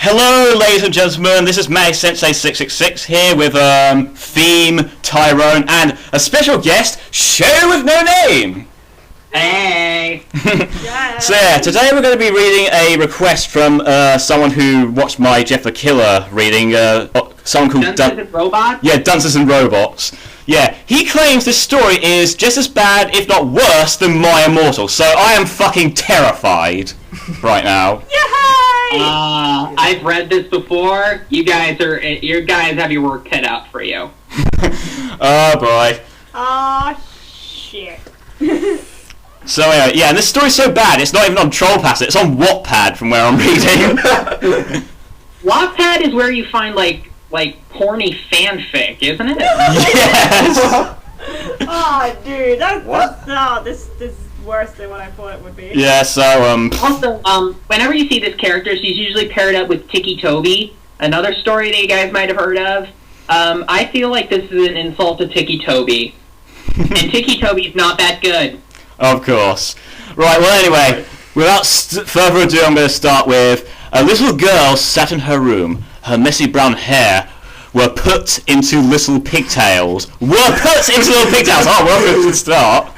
Hello, ladies and gentlemen, this is May Sensei 666 here with Theme, Tyrone, and a special guest, Show with No Name! Hey! Yes. So yeah, today we're going to be reading a request from someone who watched my Jeff the Killer reading, someone called Dunces and Robots? Yeah, Dunces and Robots. Yeah, he claims this story is just as bad, if not worse, than My Immortal, so I am fucking terrified right now. Yay! I've read this before. You guys have your work cut out for you. Oh boy. Oh shit. So yeah, and this story's so bad, it's not even on Trollpass, it's on Wattpad from where I'm reading. Wattpad is where you find like porny fanfic, isn't it? Yes! Oh dude, this is worse than what I thought it would be. Yeah, so Also, whenever you see this character, she's usually paired up with Tiki Toby, another story that you guys might have heard of. I feel like this is an insult to Tiki Toby. And Tiki Toby's not that good. Of course. Right, well anyway, without further ado, I'm going to start with a little girl sat in her room. Her messy brown hair were put into little pigtails. Oh, welcome to the start.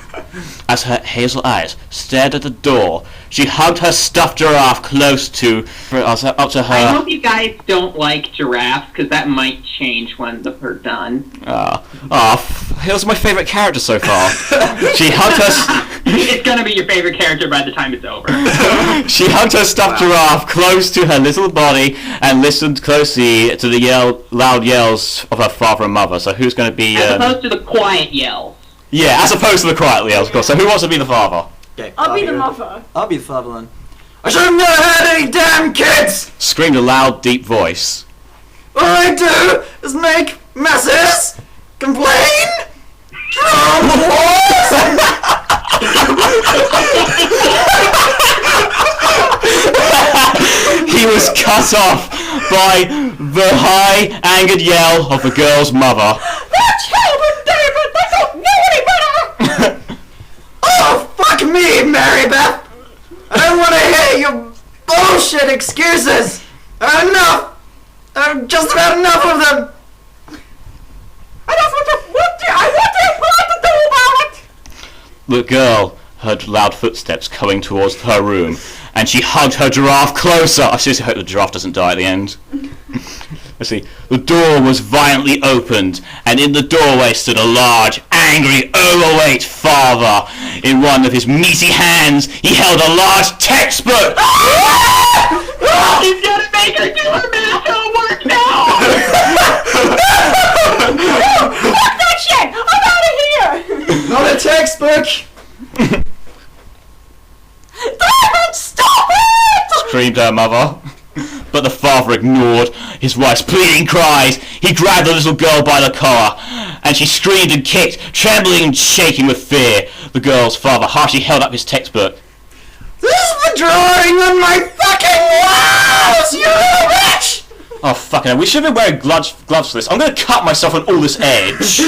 As her hazel eyes stared at the door, she hugged her stuffed giraffe close up to her. I hope you guys don't like giraffes, because that might change when they're done. He was my favourite character so far. She hugged her... It's gonna be your favourite character by the time it's over. She hugged her stuffed giraffe close to her little body and listened closely to the loud yells of her father and mother. So who's going to be... As opposed to the quiet yells. Yeah, as opposed to the quiet yells, of course. So who wants to be the father? Okay, I'll be the mother. I'll be the father then. I should have never had any damn kids! Screamed a loud, deep voice. All I do is make messes, complain, draw the walls. He was cut off by the high, angered yell of the girl's mother. That's Halbert, David! I don't know any better! Oh, fuck me, Mary Beth! I don't want to hear your bullshit excuses! Enough! Just about enough of them! I want to do about it! The girl heard loud footsteps coming towards her room, and she hugged her giraffe closer. I seriously hope the giraffe doesn't die at the end. Let's see. The door was violently opened, and in the doorway stood a large, angry, overweight father. In one of his meaty hands, he held a large textbook. He's gonna make her do her math homework now! Fuck that shit! I'm out of here! Not a textbook! David, stop it! Screamed her mother. But the father ignored his wife's pleading cries. He grabbed the little girl by the collar, and she screamed and kicked, trembling and shaking with fear. The girl's father harshly held up his textbook. This is the drawing on my fucking walls, you bitch! Oh, fucking hell. We should have been wearing gloves for this. I'm going to cut myself on all this edge.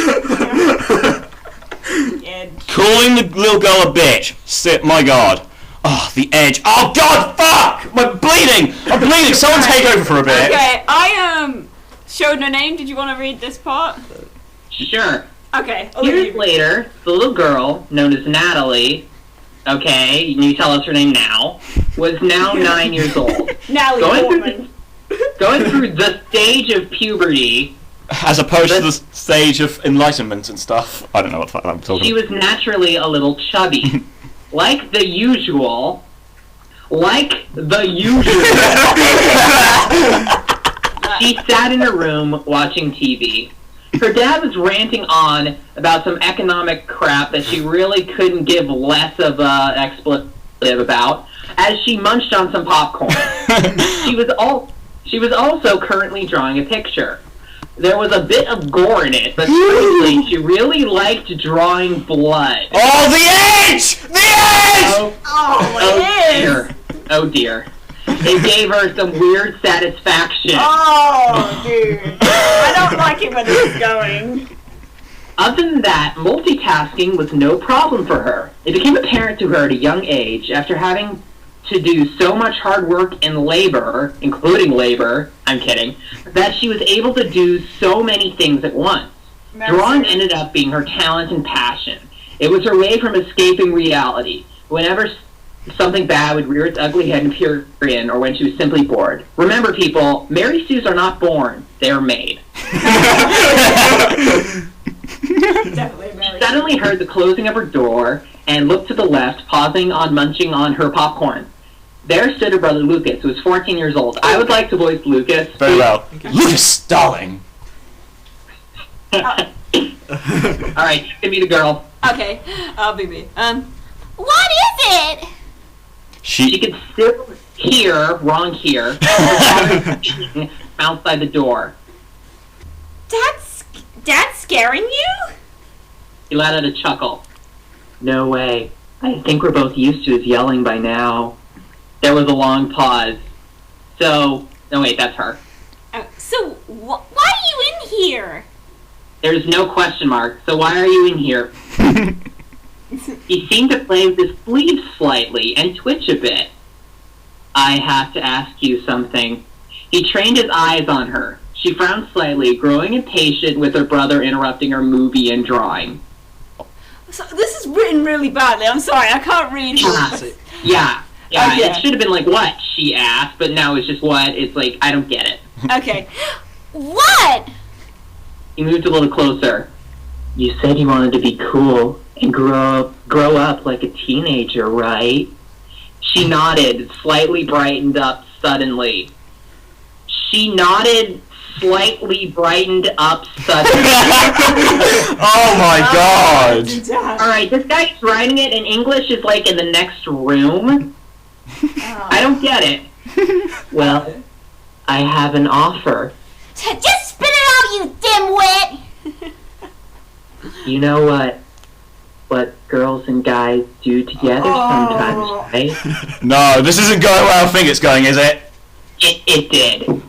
Calling the little girl a bitch. My God. Oh, the edge. Oh, God, fuck! I'm bleeding! Someone take over for a bit. Okay, showed no name. Did you want to read this part? Sure. Okay. Years later, the little girl, known as Natalie, okay, you tell us her name now, was now 9 years old. Natalie going through the stage of puberty. As opposed to the stage of enlightenment and stuff. I don't know what the fuck I'm talking about. She was naturally a little chubby. Like the usual. She sat in her room watching TV. Her dad was ranting on about some economic crap that she really couldn't give less of an expletive about, as she munched on some popcorn. She was also currently drawing a picture. There was a bit of gore in it, but strangely, she really liked drawing blood. Oh, the edge! The edge! Dear. Oh dear. It gave her some weird satisfaction. Oh, dude. I don't like it when this is going. Other than that, multitasking was no problem for her. It became apparent to her at a young age, after having to do so much hard work and labor, including labor, I'm kidding, that she was able to do so many things at once. Drawing ended up being her talent and passion. It was her way from escaping reality. Whenever something bad would rear its ugly head in Period, or when she was simply bored. Remember, people, Mary Sues are not born, they are made. Definitely Mary. Suddenly heard the closing of her door and looked to the left, pausing on munching on her popcorn. There stood her brother Lucas, who was 14 years old. I would like to voice Lucas. Very well. Lucas, darling. Alright, give me the girl. Okay, I'll be me. What is it? She could still hear, wrong here, outside the door. Dad's scaring you? He let out a chuckle. No way. I think we're both used to his yelling by now. There was a long pause. No wait, that's her. So, why are you in here? There's no question mark, so why are you in here? He seemed to play with his sleeves slightly and twitch a bit. I have to ask you something. He trained his eyes on her. She frowned slightly, growing impatient with her brother interrupting her movie and drawing. So, this is written really badly. I'm sorry, I can't read. Yeah. Okay. It should have been like, what? She asked, but now it's just what? It's like, I don't get it. Okay. What? He moved a little closer. You said you wanted to be cool and grow up like a teenager, right? She nodded, slightly brightened up suddenly. Oh my god! Alright, this guy's writing it in English is like in the next room. I don't get it. Well, I have an offer. Just spit it out, you dimwit! You know what girls and guys do together sometimes, right? No, this isn't going where I think it's going, is it? It did. Oh,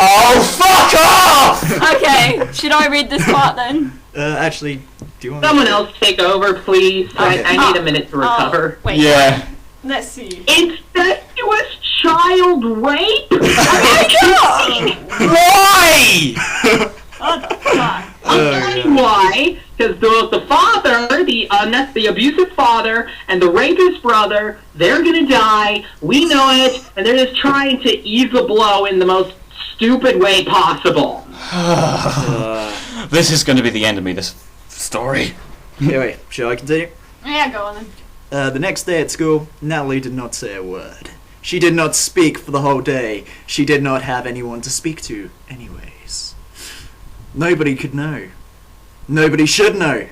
oh, fuck off! Okay, should I read this part then? Actually, do you want Someone else take over, please. Okay. I need a minute to recover. Wait. Yeah. Let's see. Incestuous child rape? Why? I'll tell you why. Because the father, the abusive father, and the rapist brother, they're gonna die. We know it, and they're just trying to ease the blow in the most stupid way possible. This is going to be the end of me, this story. Anyway, shall I continue? Yeah, go on then. The next day at school, Natalie did not say a word. She did not speak for the whole day. She did not have anyone to speak to, anyways. Nobody could know. Nobody should know.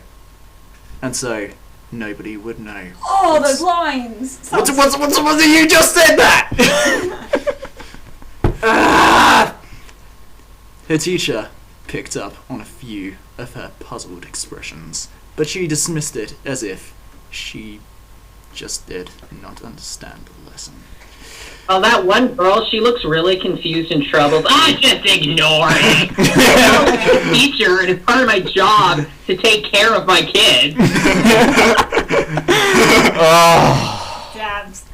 And so, nobody would know. Oh, those lines! What you just said that? Her teacher picked up on a few of her puzzled expressions, but she dismissed it as if she just did not understand the lesson. Well, that one girl, she looks really confused and troubled. I just ignore it. I'm a teacher, and it's part of my job to take care of my kids. Oh. Dabs.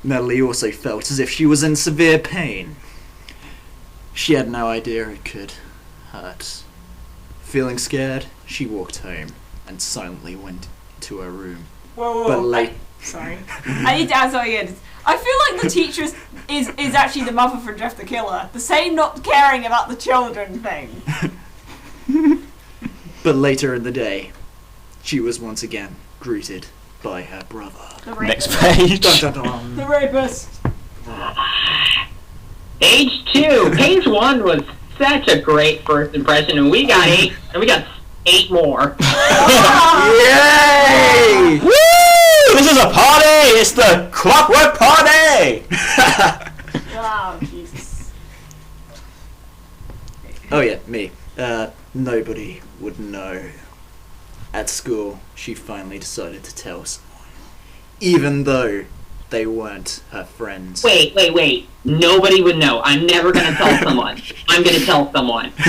Natalie also felt as if she was in severe pain. She had no idea it could hurt. Feeling scared, she walked home and silently went to her room. Whoa. But late. Sorry. I need to add something in. I feel like the teacher is actually the mother for Jeff the Killer. The same not caring about the children thing. But later in the day, she was once again greeted by her brother. The Next rapist. page. Dun, dun, dun. The rapist. Page 2. Page 1 was such a great first impression, and we got 8, and we got 8 more. Yay! Woo! This is a party! It's the Clockwork Party! Oh, Jesus. Oh yeah, me. Nobody would know. At school, she finally decided to tell someone. Even though they weren't her friends. Wait. Nobody would know. I'm never gonna tell someone. I'm gonna tell someone. Not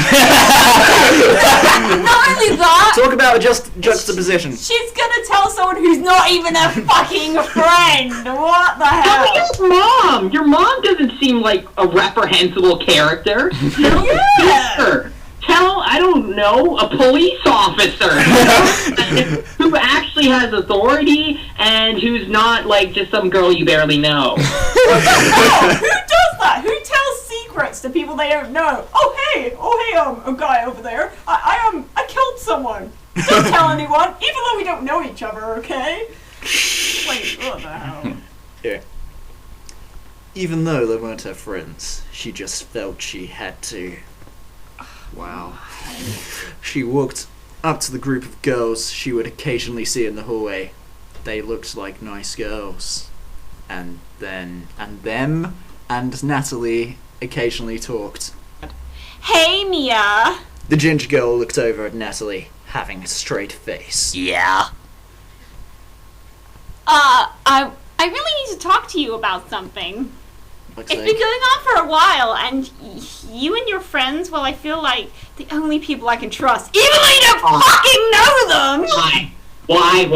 only that, Talk about just juxtaposition. she's gonna tell someone who's not even a fucking friend. What the Tell hell? your mom! Your mom doesn't seem like a reprehensible character. Tell your Yeah. sister. Tell, I don't know, a police officer who actually has authority and who's not like just some girl you barely know. No, who does that? Who tells secrets to people they don't know? Oh hey, a guy over there. I killed someone. Don't tell anyone, even though we don't know each other. Okay? Wait, what the hell? Yeah. Even though they weren't her friends, she just felt she had to. Wow. She walked up to the group of girls she would occasionally see in the hallway. They looked like nice girls. And them and Natalie occasionally talked. Hey, Mia. The ginger girl looked over at Natalie, having a straight face. Yeah. I really need to talk to you about something. Looks It's like been going on for a while, and you and your friends, well, I feel like the only people I can trust, even though you don't fucking know them. Why?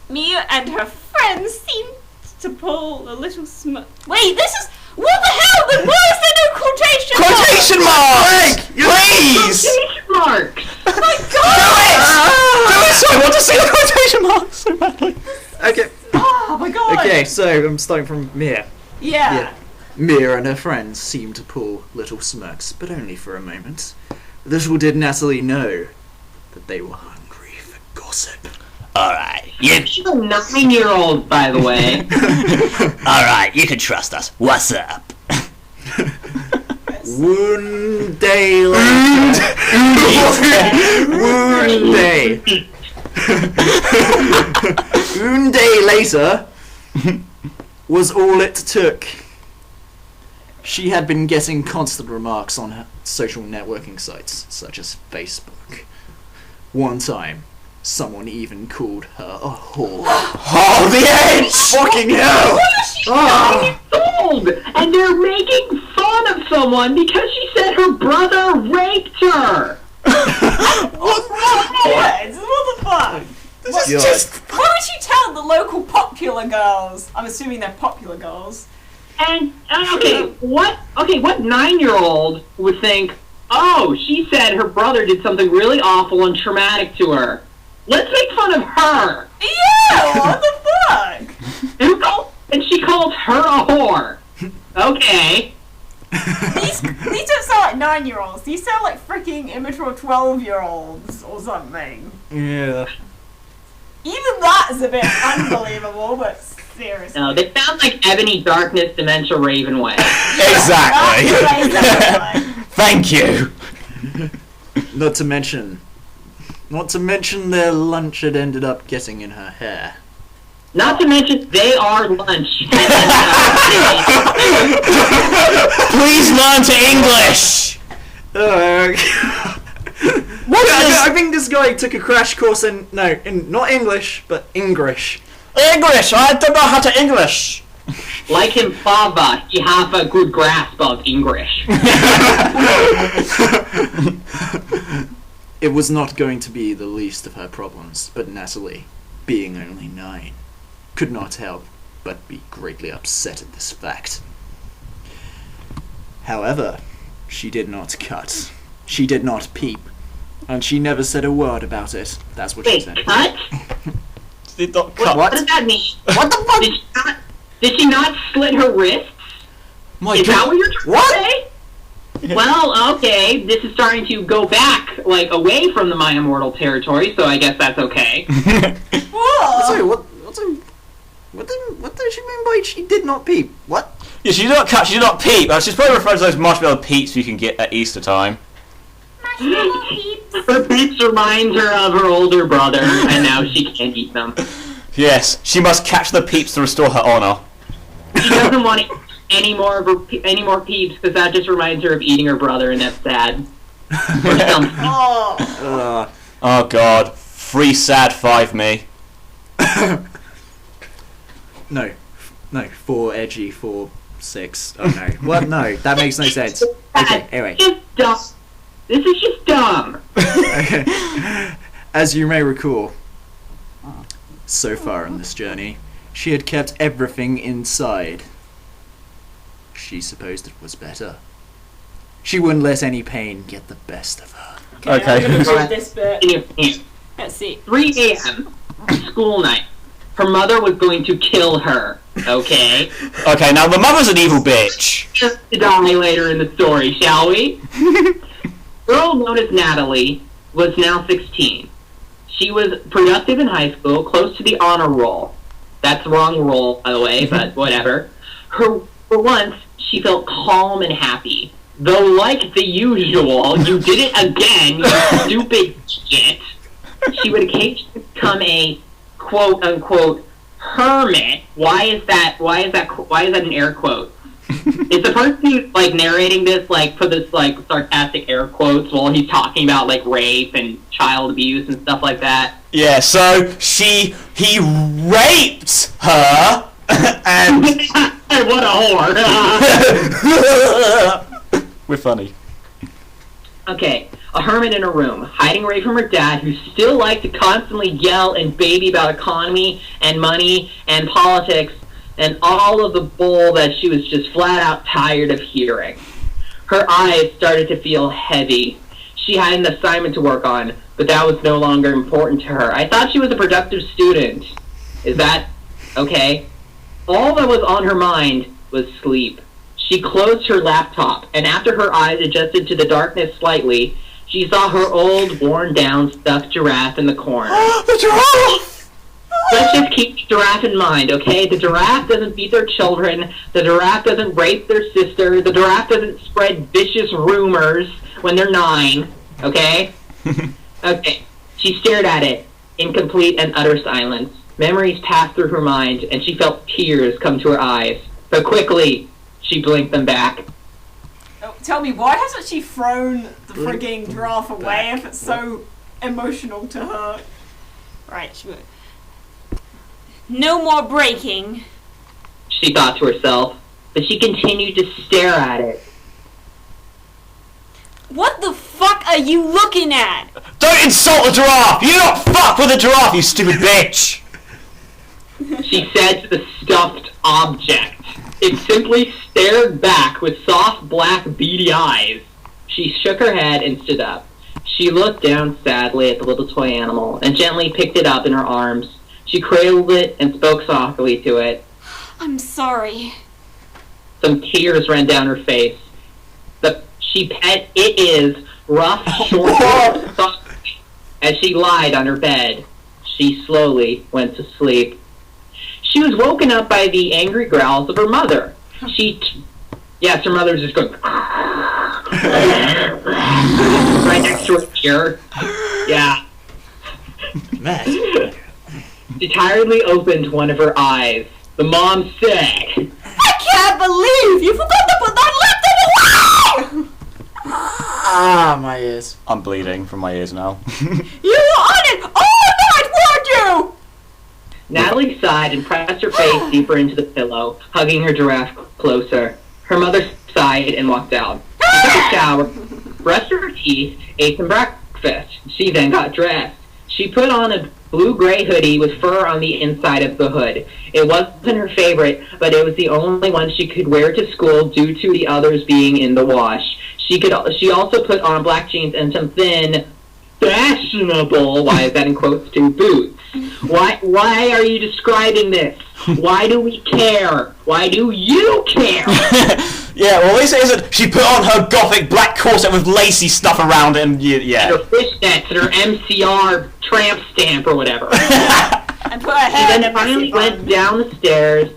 Mia and her friends seem to pull a little Wait, this is... What the hell? Then why is there no quotation marks? Quotation marks! Please! Quotation marks! Oh my Do god! it! So I want to see the quotation marks so badly. okay. Oh my god. Okay, so I'm starting from Mia. Yeah. Mia and her friends seemed to pull little smirks, but only for a moment. Little did Natalie know that they were hungry for gossip. Alright, She's a 9-year-old, by the way. Alright, you can trust us. What's up? One day later. One day. One day later was all it took. She had been getting constant remarks on her social networking sites, such as Facebook. One time, someone even called her a whore. Oh, the edge! Fucking hell! Oh. Old, and they're making fun of someone because she said her brother raped her. What the fuck? This God. is just... Why would you tell the local popular girls? I'm assuming they're popular girls. And what 9-year-old would think, oh, she said her brother did something really awful and traumatic to her. Let's make fun of her. Yeah, what the fuck? And she called her a whore. Okay. These don't sound like 9-year-olds. These sound like freaking immature 12-year-olds or something. Yeah. Even that is a bit unbelievable, but seriously. No, they sound like Ebony Darkness Dementia Ravenway. Exactly. Exactly. Thank you. Not to mention their lunch had ended up getting in her hair. Not to mention, they are lunch. Please learn to English. I think this guy took a crash course in not English, but English. English. I don't know how to English. Like him, Fava, he have a good grasp of English. It was not going to be the least of her problems, but Natalie, being only 9, could not help but be greatly upset at this fact. However, she did not cut. She did not peep. And she never said a word about it. That's what she Wait, said. cut? Did not What, cut. what does that mean? What the fuck? Did she not slit her wrists? My Is that God. what you're trying What? to say? Well, okay, this is starting to go back, like, away from the My Immortal territory, so I guess that's okay. Whoa. Sorry, what's a does she mean by she did not peep? What? Yeah, she did not catch, she did not peep. She's probably referring to those marshmallow peeps you can get at Easter time. Marshmallow peeps. Her peeps reminds her of her older brother, and now she can't eat them. Yes, she must catch the peeps to restore her honor. She doesn't want to eat any more peeps because that just reminds her of eating her brother, and that's sad. Or something. Oh god, free sad 5 me. No, 4 edgy, 4 6. Oh no, what? No, that makes no sense. Okay, anyway. It's dumb. This is just dumb. Okay. As you may recall, so far on this journey, she had kept everything inside. She supposed it was better. She wouldn't let any pain get the best of her. Okay. I'm gonna read this bit. In your hand. Let's see. 3 a.m. school night. Her mother was going to kill her. Okay. Okay, now the mother's an evil bitch. Just to die later in the story, shall we? Girl known as Natalie was now 16. She was productive in high school, close to the honor roll. That's the wrong roll, by the way, but whatever. For once, she felt calm and happy. Though, like the usual, you did it again, you stupid shit. She would occasionally become a quote-unquote hermit. Why is that an air quote? Is the person who's like narrating this like put this like sarcastic air quotes while he's talking about like rape and child abuse and stuff like that? Yeah, so he raped her and What a whore. we're funny. Okay, a hermit in a room, hiding away from her dad, who still liked to constantly yell and baby about economy and money and politics and all of the bull that she was just flat out tired of hearing. Her eyes started to feel heavy. She had an assignment to work on, but that was no longer important to her. I thought she was a productive student. Is that okay? All that was on her mind was sleep. She closed her laptop, and after her eyes adjusted to the darkness slightly, she saw her old, worn-down, stuffed giraffe in the corner. The giraffe! Let's just keep the giraffe in mind, okay? The giraffe doesn't beat their children. The giraffe doesn't rape their sister. The giraffe doesn't spread vicious rumors when they're 9, okay? Okay. She stared at it in complete and utter silence. Memories passed through her mind, and she felt tears come to her eyes. But quickly, she blinked them back. Oh, tell me, why hasn't she thrown the frigging giraffe away if it's so emotional to her? Right, she would. No more breaking. She thought to herself, but she continued to stare at it. What the fuck are you looking at? Don't insult a giraffe! You don't fuck with a giraffe, you stupid bitch! She said to the stuffed object. It simply stared back with soft, black, beady eyes. She shook her head and stood up. She looked down sadly at the little toy animal and gently picked it up in her arms. She cradled it and spoke softly to it. I'm sorry. Some tears ran down her face. She pet it is rough, short, soft. As she lied on her bed, she slowly went to sleep. She was woken up by the angry growls of her mother. Yes, her mother's just going right next to her ear. Yeah. Matt. She tiredly opened one of her eyes. The mom said, I can't believe you forgot to put that laptop away! Ah, my ears. I'm bleeding from my ears now. You were on it all night, weren't you? Natalie sighed and pressed her face deeper into the pillow, hugging her giraffe closer. Her mother sighed and walked out. She took a shower, brushed her teeth, ate some breakfast. She then got dressed. She put on a blue-gray hoodie with fur on the inside of the hood. It wasn't her favorite, but it was the only one she could wear to school due to the others being in the wash. She also put on black jeans and some thin, fashionable, why is that in quotes, too, boots. Why are you describing this? Why do we care? Why do you care? Yeah, well, they say is that she put on her gothic black corset with lacy stuff around it, and yeah. Her fishnets and her MCR tramp stamp or whatever. And put her She head then finally went down the stairs,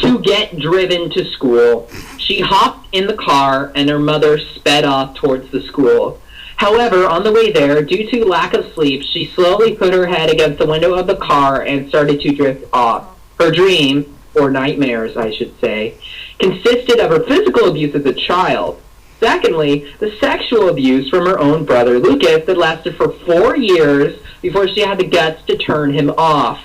To get driven to school, she hopped in the car and her mother sped off towards the school. However, on the way there, due to lack of sleep, she slowly put her head against the window of the car and started to drift off. Her dream, or nightmares I should say, consisted of her physical abuse as a child. Secondly, the sexual abuse from her own brother Lucas that lasted for 4 years before she had the guts to turn him off.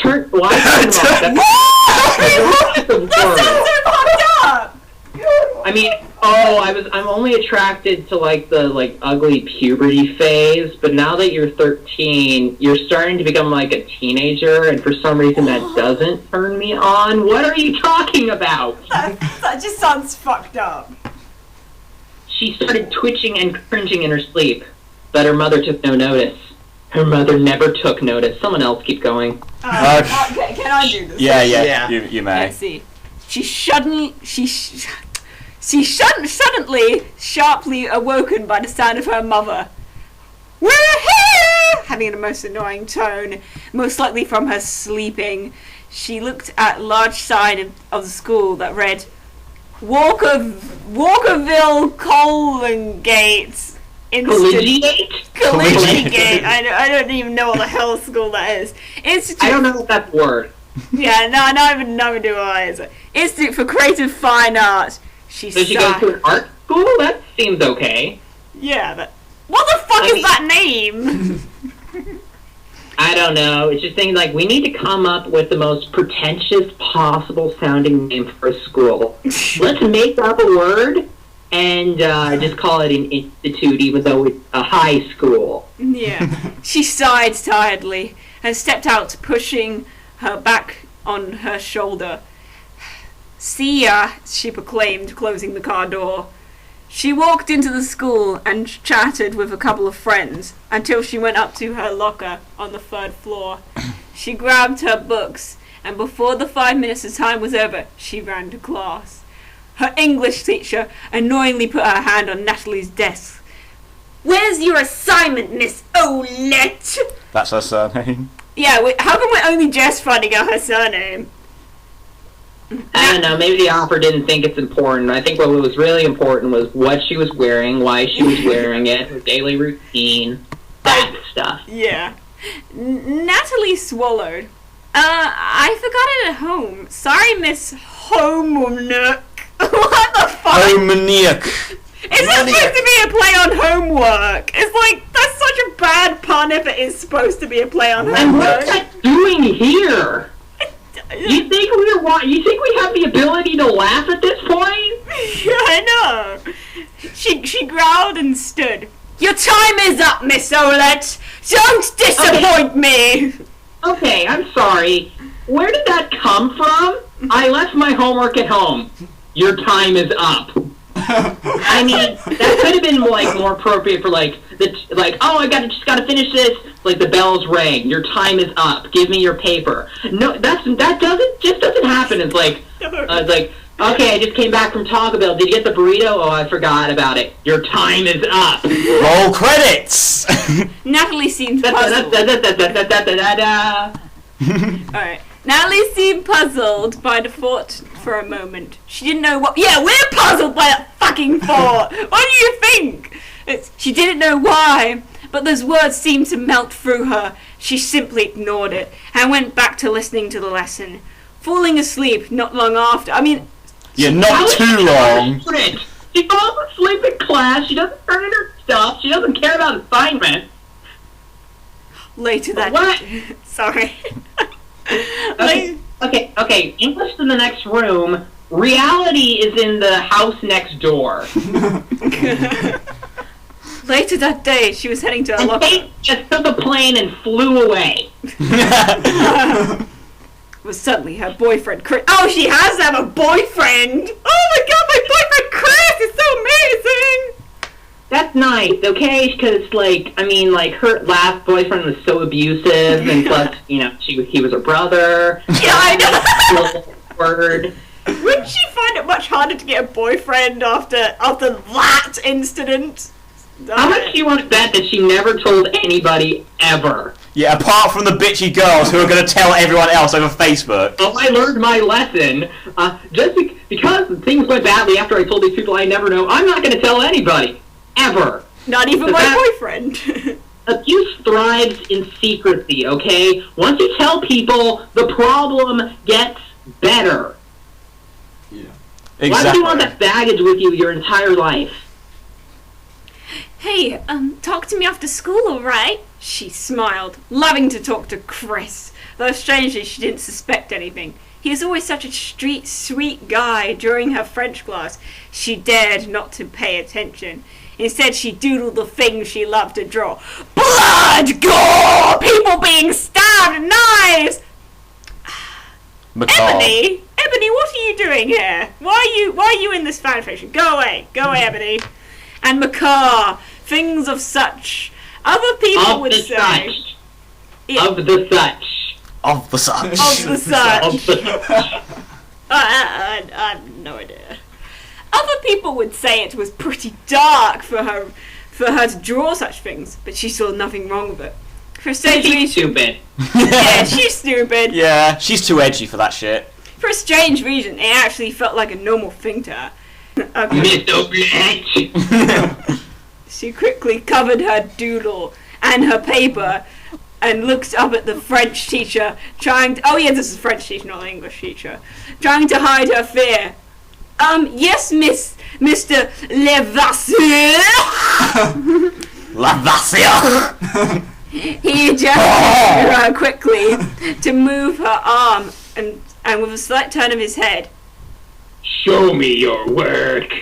Why turn him off? That's the word. That sounds so fucked up! I mean, I'm only attracted to the ugly puberty phase, but now that you're 13, you're starting to become like a teenager, and for some reason that doesn't turn me on. What are you talking about? That just sounds fucked up. She started twitching and cringing in her sleep, but her mother took no notice. Her mother never took notice. Someone else keep going. Okay, can I do this? Yeah. You may. Let's see. She suddenly, sharply awoken by the sound of her mother. We're here! Having a most annoying tone, most likely from her sleeping. She looked at a large sign of the school that read, Walkerville Colingate. Collegiate. I don't even know what the hell school that is. Institute. I don't know what that word. Yeah, no, I don't even know what it is. Institute for Creative Fine Arts. So she goes to an art school? That seems okay. Yeah, but what the fuck is that name? I don't know. It's just saying, we need to come up with the most pretentious possible sounding name for a school. Let's make up a word and just call it an institute, even though it's a high school. Yeah. She sighed tiredly and stepped out, pushing her back on her shoulder. See ya, she proclaimed, closing the car door. She walked into the school and chatted with a couple of friends until she went up to her locker on the 3rd floor. She grabbed her books, and before the 5 minutes of time was over, she ran to class. Her English teacher annoyingly put her hand on Natalie's desk. Where's your assignment, Miss Olette? That's her surname. Yeah, how come we're only just finding out her surname? I don't know, maybe the author didn't think it's important. I think what was really important was what she was wearing, why she was wearing it, her daily routine, that stuff. Yeah. Natalie swallowed. I forgot it at home. Sorry, Miss Homework. What the fuck? Homaniac. Is it supposed to be a play on homework? It's that's such a bad pun if it is supposed to be a play on And homework. what's that doing here? You think we have the ability to laugh at this point? Yeah, I know. She growled and stood. Your time is up, Miss Olette. Don't disappoint me. Okay, I'm sorry. Where did that come from? I left my homework at home. Your time is up. I mean, that could have been more appropriate for I just gotta finish this. The bells rang. Your time is up. Give me your paper. No, that doesn't happen. It's okay, I just came back from Taco Bell. Did you get the burrito? Oh, I forgot about it. Your time is up. Roll credits. Natalie seemed puzzled. Alright. Natalie seemed puzzled by the thought for a moment. She didn't know what. Yeah, we're puzzled by that fucking thought. What do you think? She didn't know why, but those words seemed to melt through her. She simply ignored it and went back to listening to the lesson, falling asleep not long after. I mean, yeah, not too long. She falls asleep in class. She doesn't turn in her stuff. She doesn't care about assignments. Later that. What? Sorry. Okay. English in the next room. Reality is in the house next door. Later that day, she was heading to her locker. Kate just took a plane and flew away. Was suddenly her boyfriend Chris. Oh, she has to have a boyfriend! Oh my god, my boyfriend Chris is so amazing! That's nice, okay? Because, her last boyfriend was so abusive, and plus, he was her brother. Yeah, I know! Word. Wouldn't she find it much harder to get a boyfriend after that incident? How much do you want to bet that she never told anybody, ever? Yeah, apart from the bitchy girls who are going to tell everyone else over Facebook. Oh, I learned my lesson. Because things went badly after I told these people I never know, I'm not going to tell anybody. Ever. Not even my boyfriend. Abuse thrives in secrecy, okay? Once you tell people, the problem gets better. Yeah. Exactly. Why would you want that baggage with you your entire life? Hey, talk to me after school, alright? She smiled, loving to talk to Chris, though strangely she didn't suspect anything. He was always such a sweet guy. During her French class, she dared not to pay attention. Instead, she doodled the things she loved to draw. Blood, gore, people being stabbed, and knives! Ebony, what are you doing here? Why are you in this fanfiction? Go away, Ebony. And macaw, things of such. Other people would say. Yeah. Of the such. Of the such. Of the such. Of the such. I have no idea. Other people would say it was pretty dark for her to draw such things, but she saw nothing wrong with it. For a strange reason, stupid. Yeah, she's stupid. Yeah, she's too edgy for that shit. For a strange reason, it actually felt like a normal thing to her. She quickly covered her doodle and her paper and looked up at the French teacher, this is French teacher, not English teacher, trying to hide her fear. Yes, Mr. Levasseur. Levasseur! He gestured her quickly to move her arm and with a slight turn of his head. Show me your work.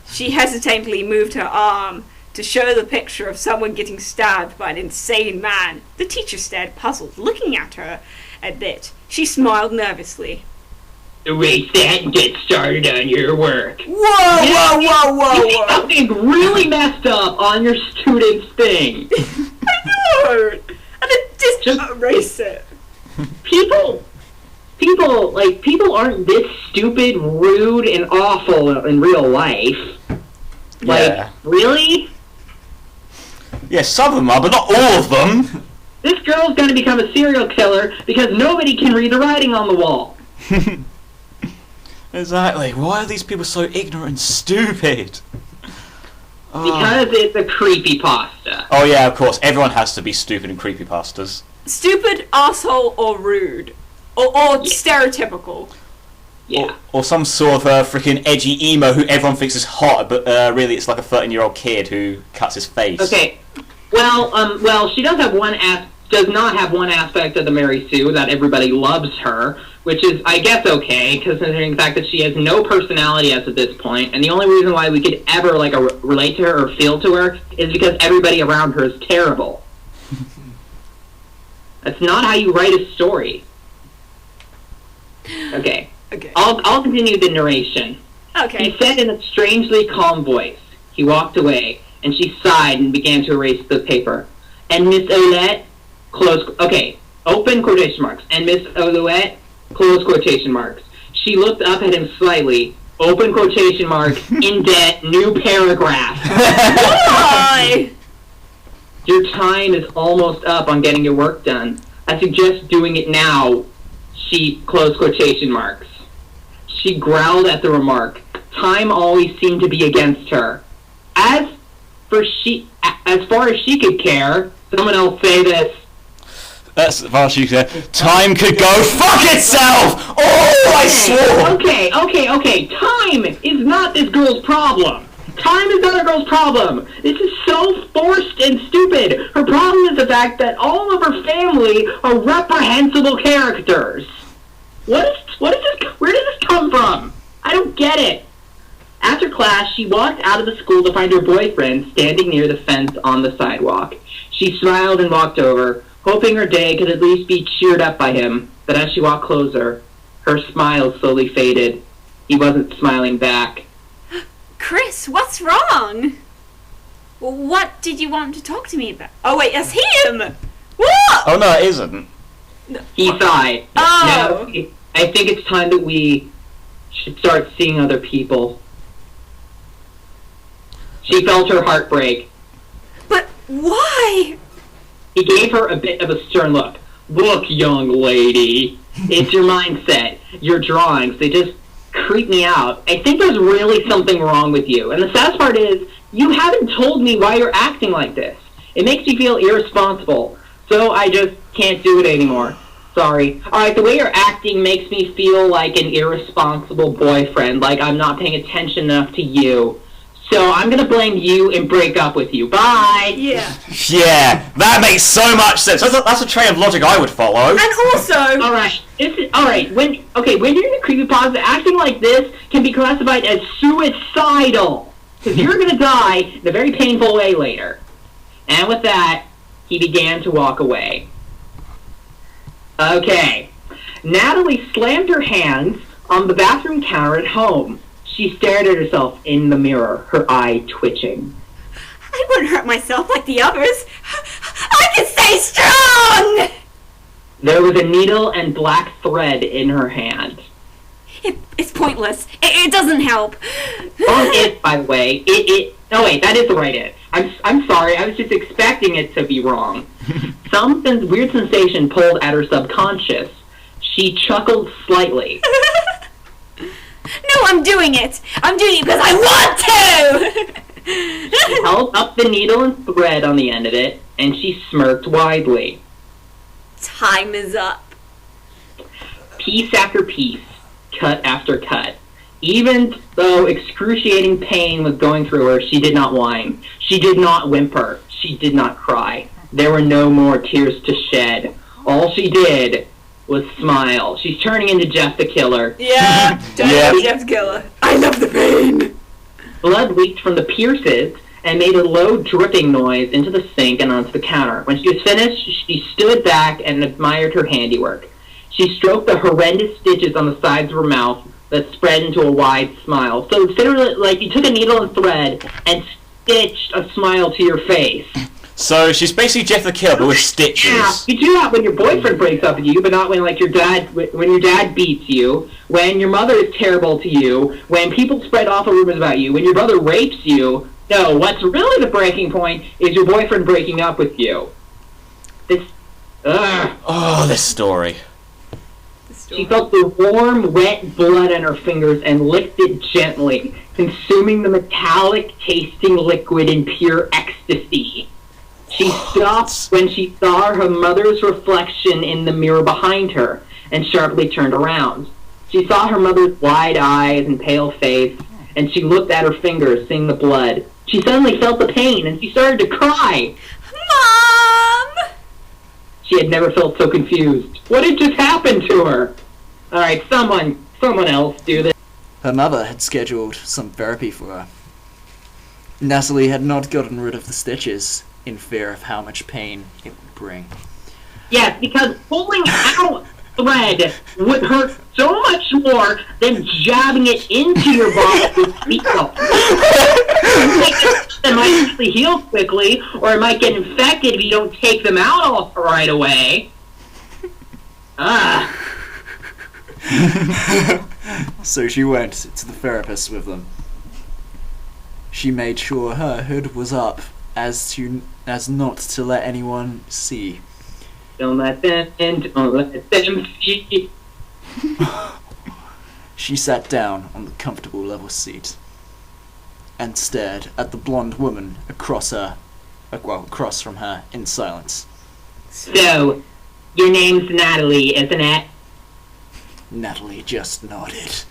She hesitantly moved her arm to show the picture of someone getting stabbed by an insane man. The teacher stared puzzled, looking at her a bit. She smiled nervously. Erase that and get started on your work. Whoa! Something really messed up on your student's thing. I know! And then just erase it. People aren't this stupid, rude, and awful in real life. Yeah. Really? Yeah, some of them are, but not all of them. This girl's gonna become a serial killer because nobody can read the writing on the wall. Exactly. Why are these people so ignorant and stupid? Because it's a creepypasta. Oh yeah, of course. Everyone has to be stupid in creepypastas. Stupid, asshole, or rude. Or stereotypical. Yeah. Or some sort of freaking edgy emo who everyone thinks is hot, but really it's like a 13-year-old kid who cuts his face. Okay. Well, she does not have one aspect of the Mary Sue that everybody loves her, which is, I guess, okay, considering the fact that she has no personality as of this point, and the only reason why we could ever relate to her or feel to her is because everybody around her is terrible. That's not how you write a story. Okay. I'll continue the narration. Okay. He said in a strangely calm voice. He walked away, and she sighed and began to erase the paper. And Miss Olette, open quotation marks. And Miss Olette, close quotation marks. She looked up at him slightly, open quotation marks, indent, new paragraph. Why? Your time is almost up on getting your work done. I suggest doing it now. She close quotation marks. She growled at the remark. Time always seemed to be against her. As far as she could care, someone else say this. As far as she could care, time could go fuck itself! Oh, I swore! Okay. Time is not this girl's problem. Time is the other girl's problem. This is so forced and stupid. Her problem is the fact that all of her family are reprehensible characters. What is this? Where does this come from? I don't get it. After class, she walked out of the school to find her boyfriend standing near the fence on the sidewalk. She smiled and walked over, hoping her day could at least be cheered up by him. But as she walked closer, her smile slowly faded. He wasn't smiling back. Chris, what's wrong? Well, what did you want to talk to me about? Oh wait, that's him! What? Oh no, it isn't. He sighed. Oh. No, I think it's time that we should start seeing other people. She felt her heart break. But why? He gave her a bit of a stern look. Look, young lady, it's your mindset, your drawings, they just creep me out. I think there's really something wrong with you. And the saddest part is, you haven't told me why you're acting like this. It makes me feel irresponsible, so I just can't do it anymore. Sorry. Alright, the way you're acting makes me feel like an irresponsible boyfriend, like I'm not paying attention enough to you. So I'm gonna blame you and break up with you. Bye! Yeah. Yeah, that makes so much sense. That's a train of logic I would follow. And also... Alright, when you're in a creepypasta, acting like this can be classified as suicidal. Because you're gonna die in a very painful way later. And with that, he began to walk away. Okay. Natalie slammed her hands on the bathroom counter at home. She stared at herself in the mirror, her eye twitching. I wouldn't hurt myself like the others. I can stay strong! There was a needle and black thread in her hand. It's pointless. It doesn't help. Wrong it, by the way. Oh wait, that is the right it. I'm sorry, I was just expecting it to be wrong. Some weird sensation pulled at her subconscious. She chuckled slightly. No, I'm doing it! I'm doing it because I want to! She held up the needle and thread on the end of it, and she smirked widely. Time is up. Piece after piece, cut after cut. Even though excruciating pain was going through her, she did not whine. She did not whimper. She did not cry. There were no more tears to shed. All she did was smile. She's turning into Jeff the Killer. Yeah, Jeff the Killer. I love the pain. Blood leaked from the pierces and made a low dripping noise into the sink and onto the counter. When she was finished, she stood back and admired her handiwork. She stroked the horrendous stitches on the sides of her mouth that spread into a wide smile. So consider like you took a needle and thread and stitched a smile to your face. So she's basically Jeff the Killer, but with stitches. Yeah, you do that when your boyfriend breaks up with you, but not when like when your dad beats you, when your mother is terrible to you, when people spread awful rumors about you, when your brother rapes you. No, what's really the breaking point is your boyfriend breaking up with you. This story. She felt the warm, wet blood on her fingers and licked it gently, consuming the metallic-tasting liquid in pure ecstasy. She stopped when she saw her mother's reflection in the mirror behind her and sharply turned around. She saw her mother's wide eyes and pale face, and she looked at her fingers, seeing the blood. She suddenly felt the pain, and she started to cry. Mom! She had never felt so confused. What had just happened to her? Alright, someone else do this. Her mother had scheduled some therapy for her. Natalie had not gotten rid of the stitches, in fear of how much pain it would bring. Yes, because pulling out thread would hurt so much more than jabbing it into your body with needle. It might actually heal quickly, or it might get infected if you don't take them out all right away. So she went to the therapist with them. She made sure her hood was up as not to let anyone see. Don't let them in, don't let them see. She sat down on the comfortable level seat and stared at the blonde woman across from her in silence. So, your name's Natalie, isn't it? Natalie just nodded.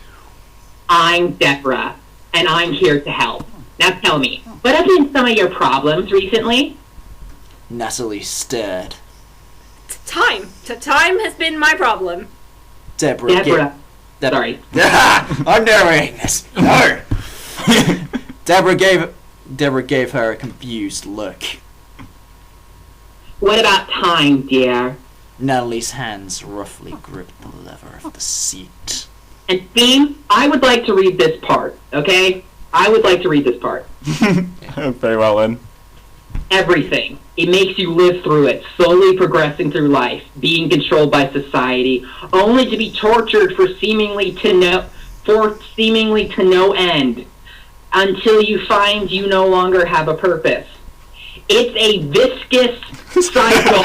I'm Deborah, and I'm here to help. Now tell me, what have been some of your problems recently? Natalie stared. Time has been my problem. Deborah. Sorry. I'm narrating this. No. Deborah gave her a confused look. What about time, dear? Natalie's hands roughly gripped the lever of the seat. And Beam, I would like to read this part, okay? I would like to read this part. Very well then. Everything. It makes you live through it, slowly progressing through life, being controlled by society, only to be tortured for seemingly to no end, until you find you no longer have a purpose. It's a viscous cycle.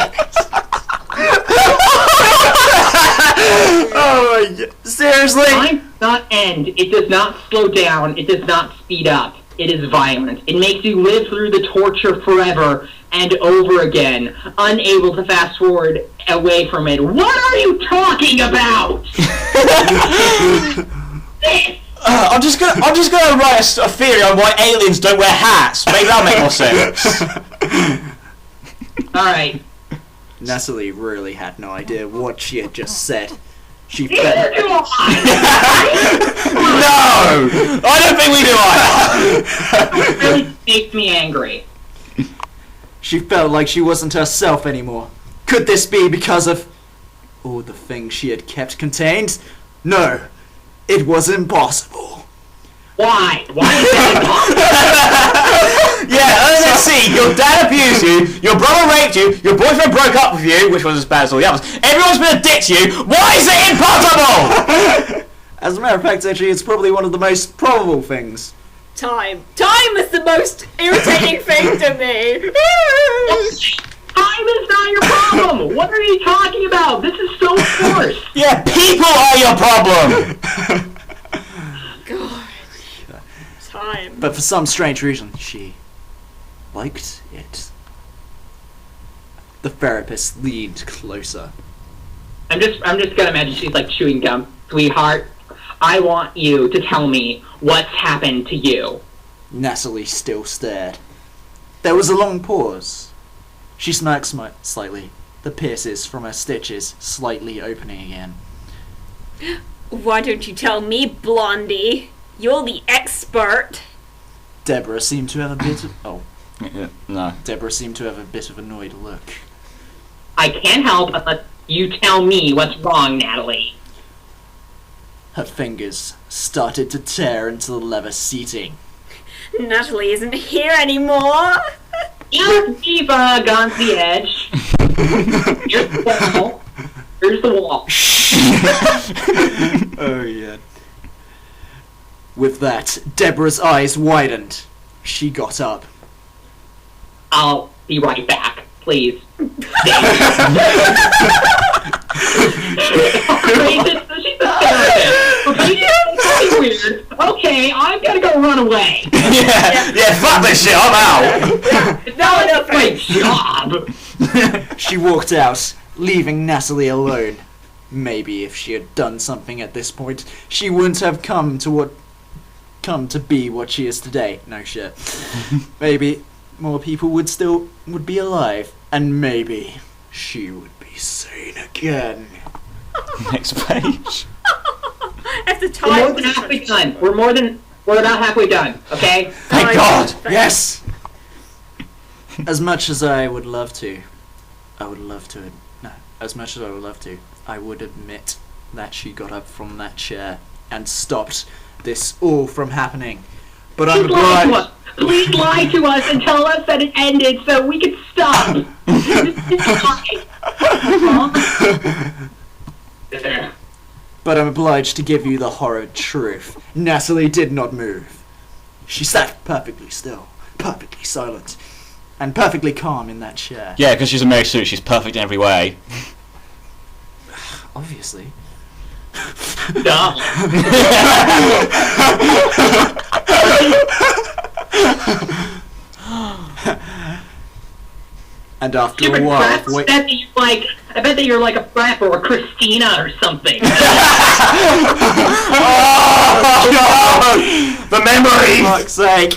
Oh my god. Seriously? Time does not end. It does not slow down. It does not speed up. It is violent. It makes you live through the torture forever and over again, unable to fast forward away from it. What are you talking about? I'm just gonna write a theory on why aliens don't wear hats. Maybe that'll make more sense. Alright. Natalie really had no idea what she had just said. She Neither felt... do I! No! I don't think we do either! It really makes me angry. She felt like she wasn't herself anymore. Could this be because of all the things she had kept contained? No, it was impossible. Why? Why is that impossible? Yeah, let's see. Your dad abused you, your brother raped you, your boyfriend broke up with you, which was as bad as all the others. Everyone's been a dick to you. Why is it impossible? As a matter of fact, actually, it's probably one of the most probable things. Time is the most irritating thing to me. Time is not your problem! What are you talking about? This is so forced! Yeah, people are your problem. God. Time. But for some strange reason, she liked it. The therapist leaned closer. I'm just gonna imagine she's like chewing gum. Sweetheart, I want you to tell me what's happened to you. Natalie still stared. There was a long pause. She smirked slightly, the pierces from her stitches slightly opening again. Why don't you tell me, Blondie? You're the expert. Deborah seemed to have a bit of... Oh. No. Deborah seemed to have a bit of annoyed look. I can't help unless you tell me what's wrong, Natalie. Her fingers started to tear into the leather seating. Natalie isn't here anymore. We've gone to the edge. Here's the wall. Here's the wall. Oh, yeah. With that, Deborah's eyes widened. She got up. I'll be right back, please. She's a therapist. Weird. Okay, I'm gonna go run away. Yeah, fuck this shit, I'm out. That's my job. She walked out, leaving Natalie alone. Maybe if she had done something at this point, she wouldn't have come to be what she is today. No shit. Maybe more people would be alive, and maybe she would be sane again. Next page. At the We're more time. than halfway done. We're about halfway done, okay? Thank God. Yes! As much as I would love to, I would admit that she got up from that chair and stopped this all from happening. But I'm Please lie to obliged. us. Please lie to us and tell us that it ended so we could stop. But I'm obliged to give you the horrid truth. Natalie did not move. She sat perfectly still, perfectly silent, and perfectly calm in that chair. Yeah, because she's a Mary Sue, she's perfect in every way. Obviously. Dumb. And after Stupid a while, crap. I bet that you're like a Frap or a Christina or something. Oh, no! The memory! fuck's sake.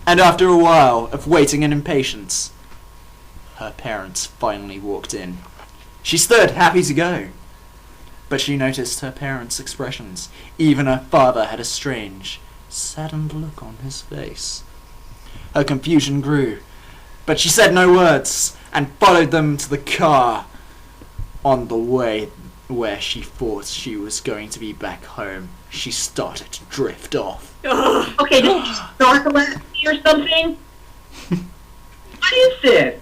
And after a while of waiting and impatience, her parents finally walked in. She stood, happy to go. But she noticed her parents' expressions. Even her father had a strange, saddened look on his face. Her confusion grew, but she said no words and followed them to the car. On the way where she thought she was going to be back home, she started to drift off. Okay, did you narcolepsy or something? What is this?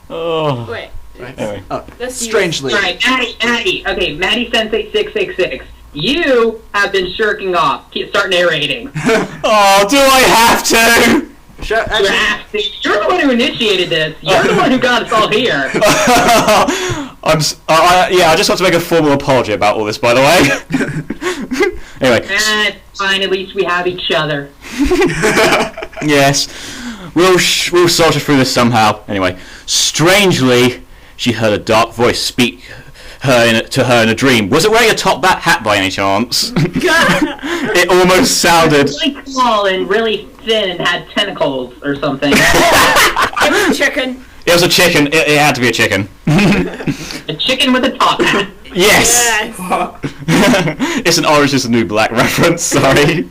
Oh. Wait. Anyway. Oh, Let's use- strangely, Alright, Maddie. Okay, Maddie Sensei 666. You have been shirking off. Start narrating. Oh, do I have to? You're the one who initiated this. You're the one who got us all here. I just want to make a formal apology about all this, by the way. Anyway. It's fine. At least we have each other. Yes. We'll sort it through this somehow. Anyway. Strangely, she heard a dark voice speak to her in a dream. Was it wearing a top hat by any chance? It almost sounded... It was really small and really thin and had tentacles or something. It was a chicken. It was a chicken. It had to be a chicken. A chicken with a top hat. Yes! It's an Orange is the New Black reference, sorry.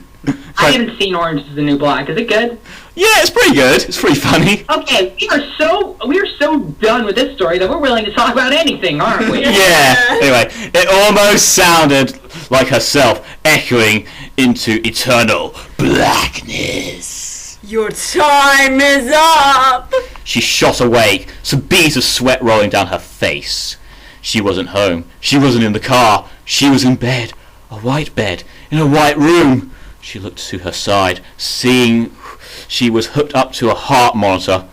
I haven't seen Orange is the New Black. Is it good? Yeah, it's pretty good. It's pretty funny. Okay, we are so done with this story that we're willing to talk about anything, aren't we? Yeah. Anyway, it almost sounded like herself echoing into eternal blackness. Your time is up! She shot awake, some beads of sweat rolling down her face. She wasn't home. She wasn't in the car. She was in bed. A white bed, in a white room. She looked to her side, seeing she was hooked up to a heart monitor.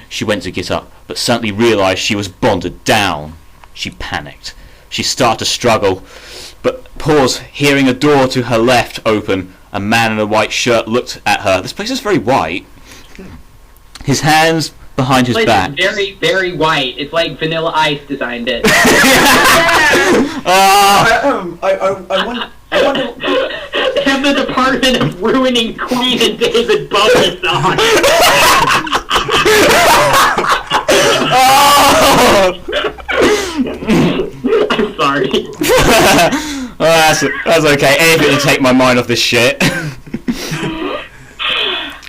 She went to get up, but suddenly realized she was bonded down. She panicked. She started to struggle, but paused, hearing a door to her left open. A man in a white shirt looked at her. This place is very white. His hands behind his back. It's very, very white. It's like Vanilla Ice designed it. I wonder. They have the Department of Ruining Queen and David Bowie song. I'm sorry. That's okay. Anything to take my mind off this shit.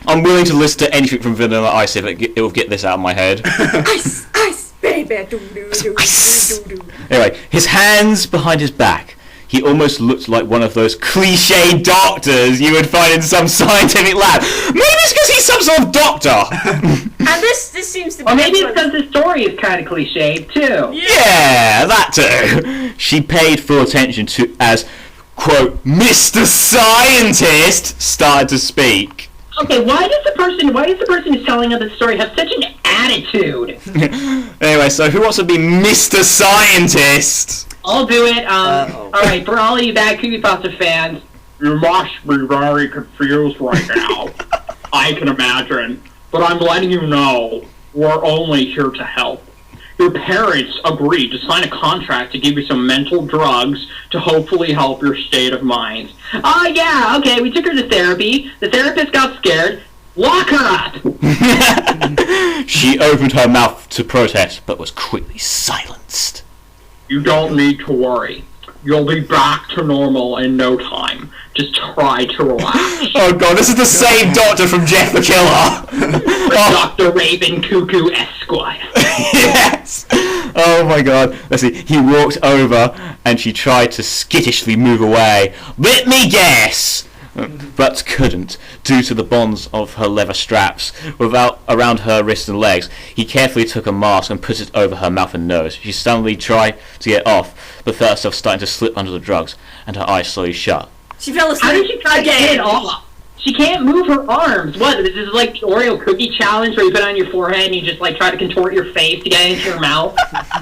I'm willing to listen to anything from Vanilla Ice if it will get this out of my head. Ice, ice, baby. Anyway, his hands behind his back. He almost looked like one of those cliche doctors you would find in some scientific lab. Maybe it's because he's some sort of doctor. And this seems to be... Or maybe it's because the story is kind of cliched, too. Yeah, that too. She paid full attention to as, quote, Mr. Scientist started to speak. Okay, why does the person who's telling us the story have such an attitude? Anyway, so who wants to be Mr. Scientist? I'll do it. Alright, for all of you bad creepypasta fans, you must be very confused right now. I can imagine. But I'm letting you know, we're only here to help. Your parents agreed to sign a contract to give you some mental drugs to hopefully help your state of mind. Oh yeah, okay, we took her to therapy. The therapist got scared. Lock her up! She opened her mouth to protest, but was quickly silenced. You don't need to worry. You'll be back to normal in no time. Just try to relax. Oh god, this is the same doctor from Jeff the Killer! Dr. Raven Cuckoo Esquire. Yes! Oh my god. Let's see, he walked over and she tried to skittishly move away. Let me guess! But couldn't, due to the bonds of her leather straps around her wrists and legs. He carefully took a mask and put it over her mouth and nose. She suddenly tried to get off, but felt herself starting to slip under the drugs, and her eyes slowly shut. She fell asleep. How did she try to get it off? She can't move her arms. What? This is like the Oreo cookie challenge where you put it on your forehead and you just like try to contort your face to get it into your mouth.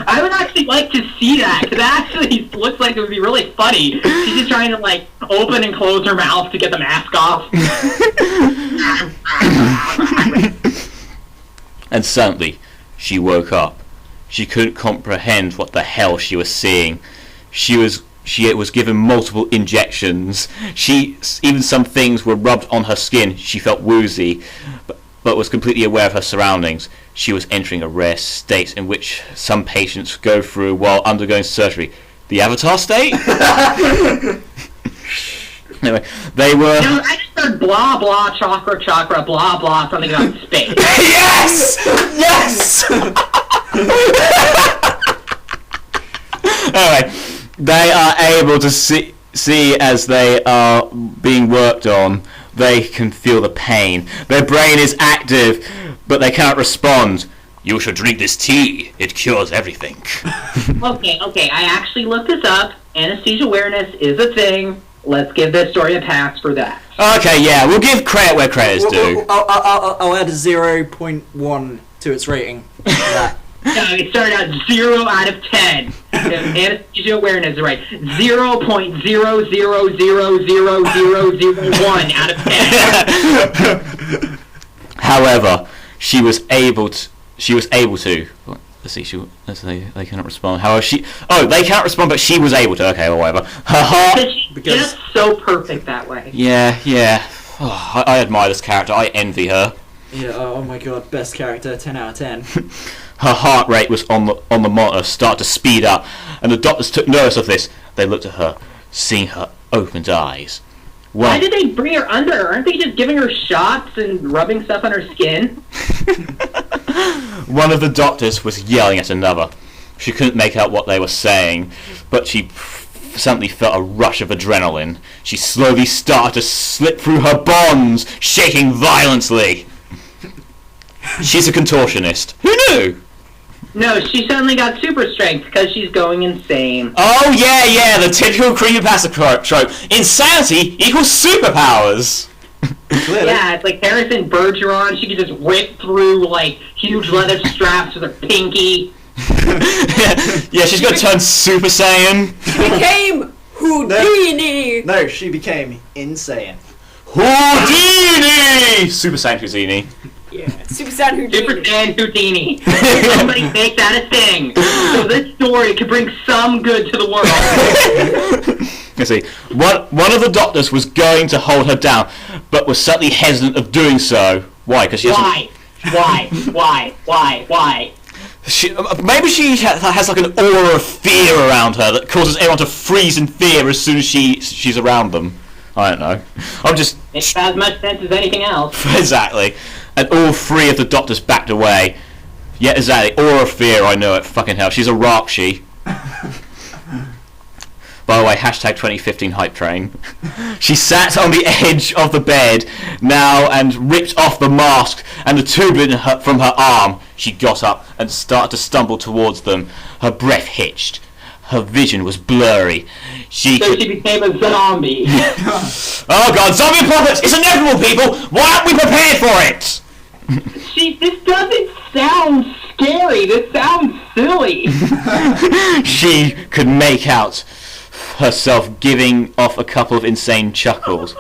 I would actually like to see that because that actually looks like it would be really funny. She's just trying to like open and close her mouth to get the mask off. And suddenly, she woke up. She couldn't comprehend what the hell she was seeing. She was given multiple injections. Even some things were rubbed on her skin. She felt woozy, but was completely aware of her surroundings. She was entering a rare state in which some patients go through while undergoing surgery. The Avatar state? Anyway, they were... No, I just heard blah, blah, chakra, blah, blah, something about space. Yes! Yes! Anyway, they are able to see as they are being worked on. They can feel the pain. Their brain is active, but they cannot respond. You should drink this tea. It cures everything. Okay, I actually looked this up, anesthesia awareness is a thing. Let's give this story a pass for that. Okay, yeah, we'll give credit where credit's due. I'll add a 0.1 to its rating. No, it started out 0 out of 10. Anesthesia awareness is right. 0.00000001 out of 10. However, she was able to. Let's see. They cannot respond. However, they can't respond, but she was able to. Okay, or whatever. Her heart. Because she's so perfect that way. Yeah. Oh, I admire this character. I envy her. Yeah. Oh my god, best character, 10 out of 10. Her heart rate was on the monitor, started to speed up, and the doctors took notice of this. They looked at her, seeing her opened eyes. Why did they bring her under? Aren't they just giving her shots and rubbing stuff on her skin? One of the doctors was yelling at another. She couldn't make out what they were saying, but she suddenly felt a rush of adrenaline. She slowly started to slip through her bonds, shaking violently. She's a contortionist. Who knew? No, she suddenly got super strength because she's going insane. Oh, yeah, the typical creepypasta trope. Insanity equals superpowers. Yeah, it's like Harrison Bergeron. She could just rip through, like, huge leather straps with her pinky. Yeah, she's gonna turn Super Saiyan. Became Houdini! No, she became insane. Houdini! Super Saiyan Houdini. Yeah, Super Saiyan Houdini. Super Saiyan Houdini. Somebody make that a thing. So this story could bring some good to the world. Let's see. One of the doctors was going to hold her down, but was suddenly hesitant of doing so. Why? Because she doesn't... Why? Maybe she has like an aura of fear around her that causes everyone to freeze in fear as soon as she's around them. I don't know. Makes as much sense as anything else. Exactly. And all three of the doctors backed away. Yeah, exactly. Aura of fear, I know it. Fucking hell. She's a Rakshi. By the way, hashtag 2015 hype train. She sat on the edge of the bed now and ripped off the mask and the tube from her arm. She got up and started to stumble towards them. Her breath hitched. Her vision was blurry. She became a zombie. Oh god, zombie apocalypse! It's inevitable, people! Why aren't we prepared for it? This doesn't sound scary. This sounds silly. She could make out herself giving off a couple of insane chuckles.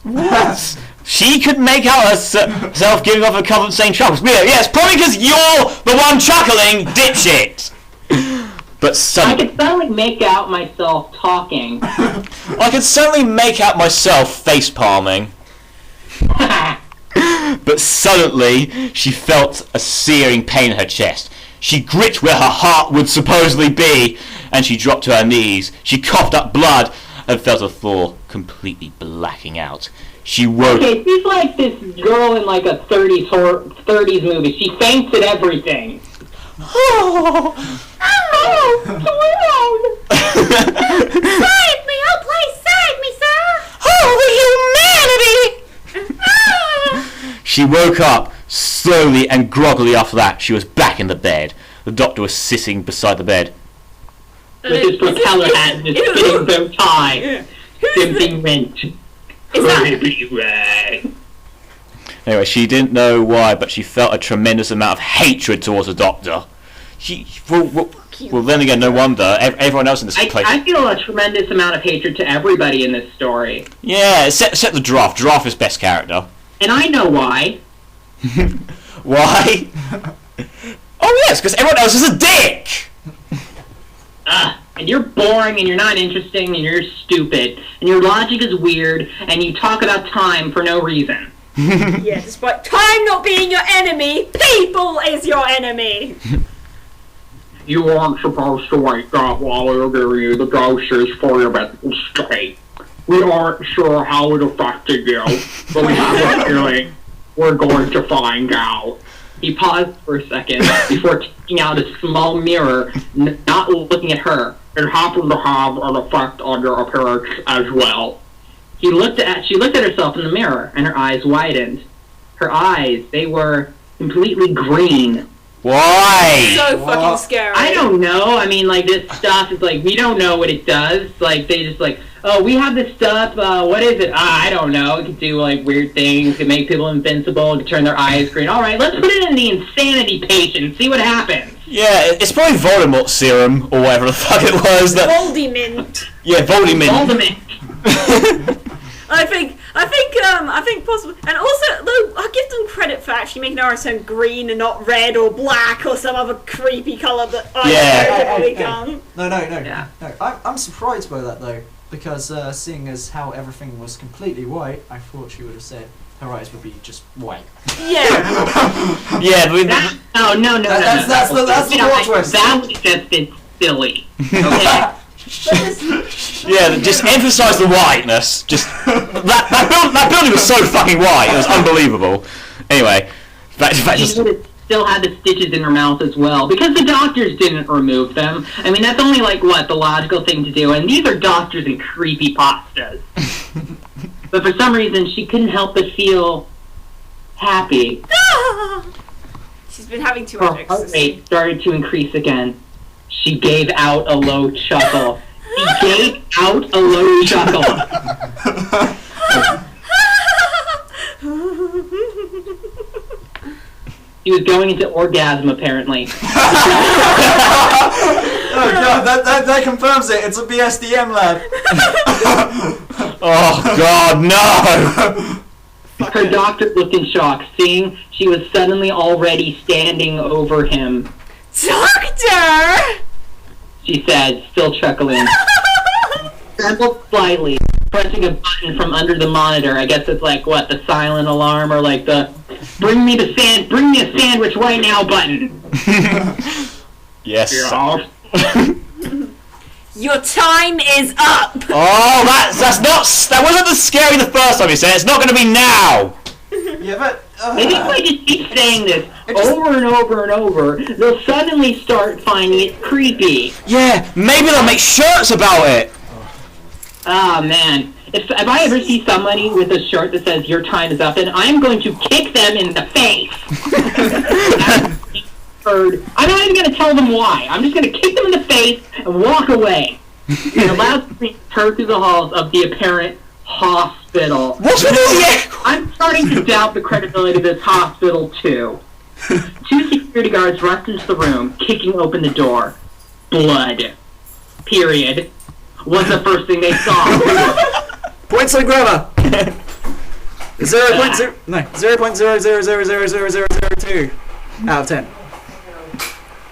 What? She could make out herself giving off a couple of insane chuckles. Yeah, it's probably because you're the one chuckling, dipshit. But I could suddenly make out myself talking. I could certainly make out myself face palming. But suddenly, she felt a searing pain in her chest. She gripped where her heart would supposedly be, and she dropped to her knees. She coughed up blood and fell to the floor, completely blacking out. She woke... Okay, she's like this girl in like a 30s movie. She faints at everything. Save me! Oh, please save me, sir! Humanity! She woke up slowly and groggily after that. She was back in the bed. The doctor was sitting beside the bed. With his propeller hat and his spinning bow tie. Dimping rent. Anyway, she didn't know why, but she felt a tremendous amount of hatred towards the doctor. Well, then again, no wonder. Everyone else in this place... I feel a tremendous amount of hatred to everybody in this story. Yeah, except the Draft. Draft is best character. And I know why. Why? Oh yes, because everyone else is a dick! And you're boring, and you're not interesting, and you're stupid, and your logic is weird, and you talk about time for no reason. Yeah, despite time not being your enemy, people is your enemy! You aren't supposed to wake up while we're giving you the doses for your mental state. We aren't sure how it affected you, but we have a feeling we're going to find out. He paused for a second before taking out a small mirror, not looking at her. It happened to have an effect on your appearance as well. She looked at herself in the mirror, and her eyes widened. Her eyes, they were completely green. Why? So What? fucking scary. I don't know. I mean, like, this stuff is like, we don't know what it does. Like, they just like, oh, we have this stuff, what is it? I don't know. It could do, like, weird things. It could make people invincible. It could turn their eyes green. Alright, let's put it in the insanity patient. See what happens. Yeah, it's probably Voldemort serum, or whatever the fuck it was. That, Voldemort. yeah, Voldemort. Ultimate. I think possibly, and also, though, I give them credit for actually making RSM green and not red or black or some other creepy colour that I typically come. No. Yeah. No, I'm surprised by that though, because seeing as how everything was completely white, I thought she would have said her eyes would be just white. Yeah. Yeah, but No. That's the plot twist. That was just been silly. Okay? yeah, just emphasise the whiteness. Just that building was so fucking white. It was unbelievable. Anyway, back She just would have still had the stitches in her mouth as well, because the doctors didn't remove them. I mean, that's only, like, what, the logical thing to do, and these are doctors and creepypastas. But for some reason, she couldn't help but feel happy. She's been having too Her much heart ecstasy. rate started to increase again. She gave out a low chuckle. She gave out a low chuckle. She was going into orgasm, apparently. Oh god, that confirms it. It's a BSDM lab. oh god, no! Her doctor looked in shock, seeing she was suddenly already standing over him. Doctor! She said, still chuckling. Trembled slightly, pressing a button from under the monitor. I guess it's like, what, the silent alarm, or like the bring me a sandwich right now button. Yes. Yeah. Your time is up! Oh, that wasn't the scary the first time you said it. It's not going to be now. Yeah, but Maybe if I just keep saying this It just- over and over and over, they'll suddenly start finding it creepy. Yeah, maybe they'll make shirts about it. Ah, man. If I ever see somebody with a shirt that says, your time is up, then I'm going to kick them in the face. I'm not even going to tell them why. I'm just going to kick them in the face and walk away. And a loud scream heard through the halls of the apparent hospital. What's with all the echo? I'm starting to doubt the credibility of this hospital, too. Two security guards rushed into the room, kicking open the door. Blood. Period. Was the first thing they saw. points on grammar. 0.002 out of 10.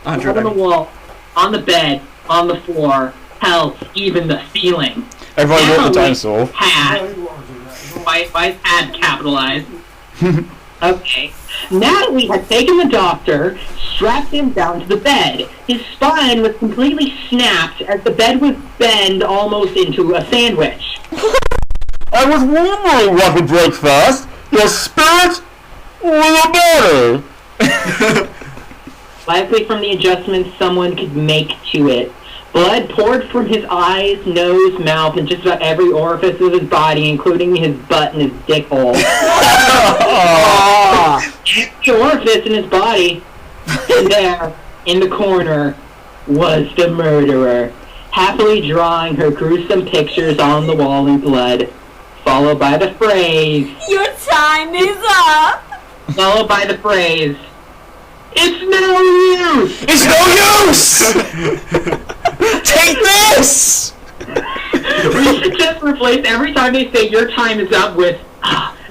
On the wall, on the bed, on the floor, hell, even the ceiling. Everybody walked the dinosaur. Had. Why is had capitalized? Okay. Natalie had taken the doctor, strapped him down to the bed. His spine was completely snapped as the bed was bent almost into a sandwich. I was wondering what would break first, your spirit or your body? Likely from the adjustments someone could make to it. Blood poured from his eyes, nose, mouth, and just about every orifice of his body, including his butt and his dick hole. The orifice in his body, and there, in the corner, was the murderer, happily drawing her gruesome pictures on the wall in blood, followed by the phrase, Your time is up! followed by the phrase, it's no use! It's no use! Take this! We should just replace every time they say your time is up with,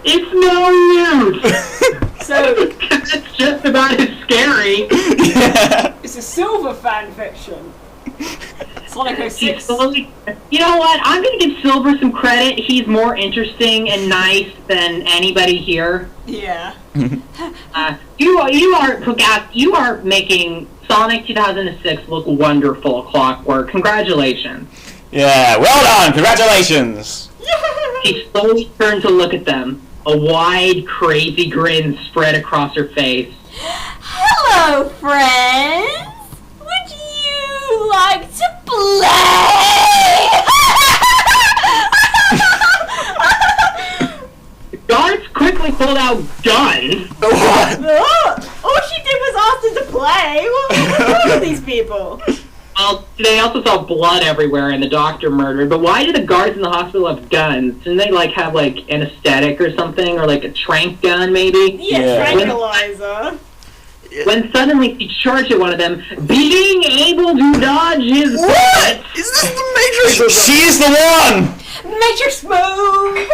it's no use! So, It's just about as scary. Yeah. It's a silver fan fiction. Sonic 06. You know what? I'm gonna give Silver some credit. He's more interesting and nice than anybody here. Yeah. You are making Sonic 2006 look wonderful, Clockwork. Congratulations. Yeah, well done, congratulations! She slowly turned to look at them. A wide, crazy grin spread across her face. hello, friends! Would you like to play? The guards quickly pulled out guns. What? All she did was ask them to play. What's wrong with these people? Well, they also saw blood everywhere and the doctor murdered. But why do the guards in the hospital have guns? Didn't they like have like anesthetic or something, or like a trank gun maybe? Yeah, tranquilizer. When suddenly she charged at one of them, being able to dodge his bullets. Is this the Matrix? She's the one! Matrix move.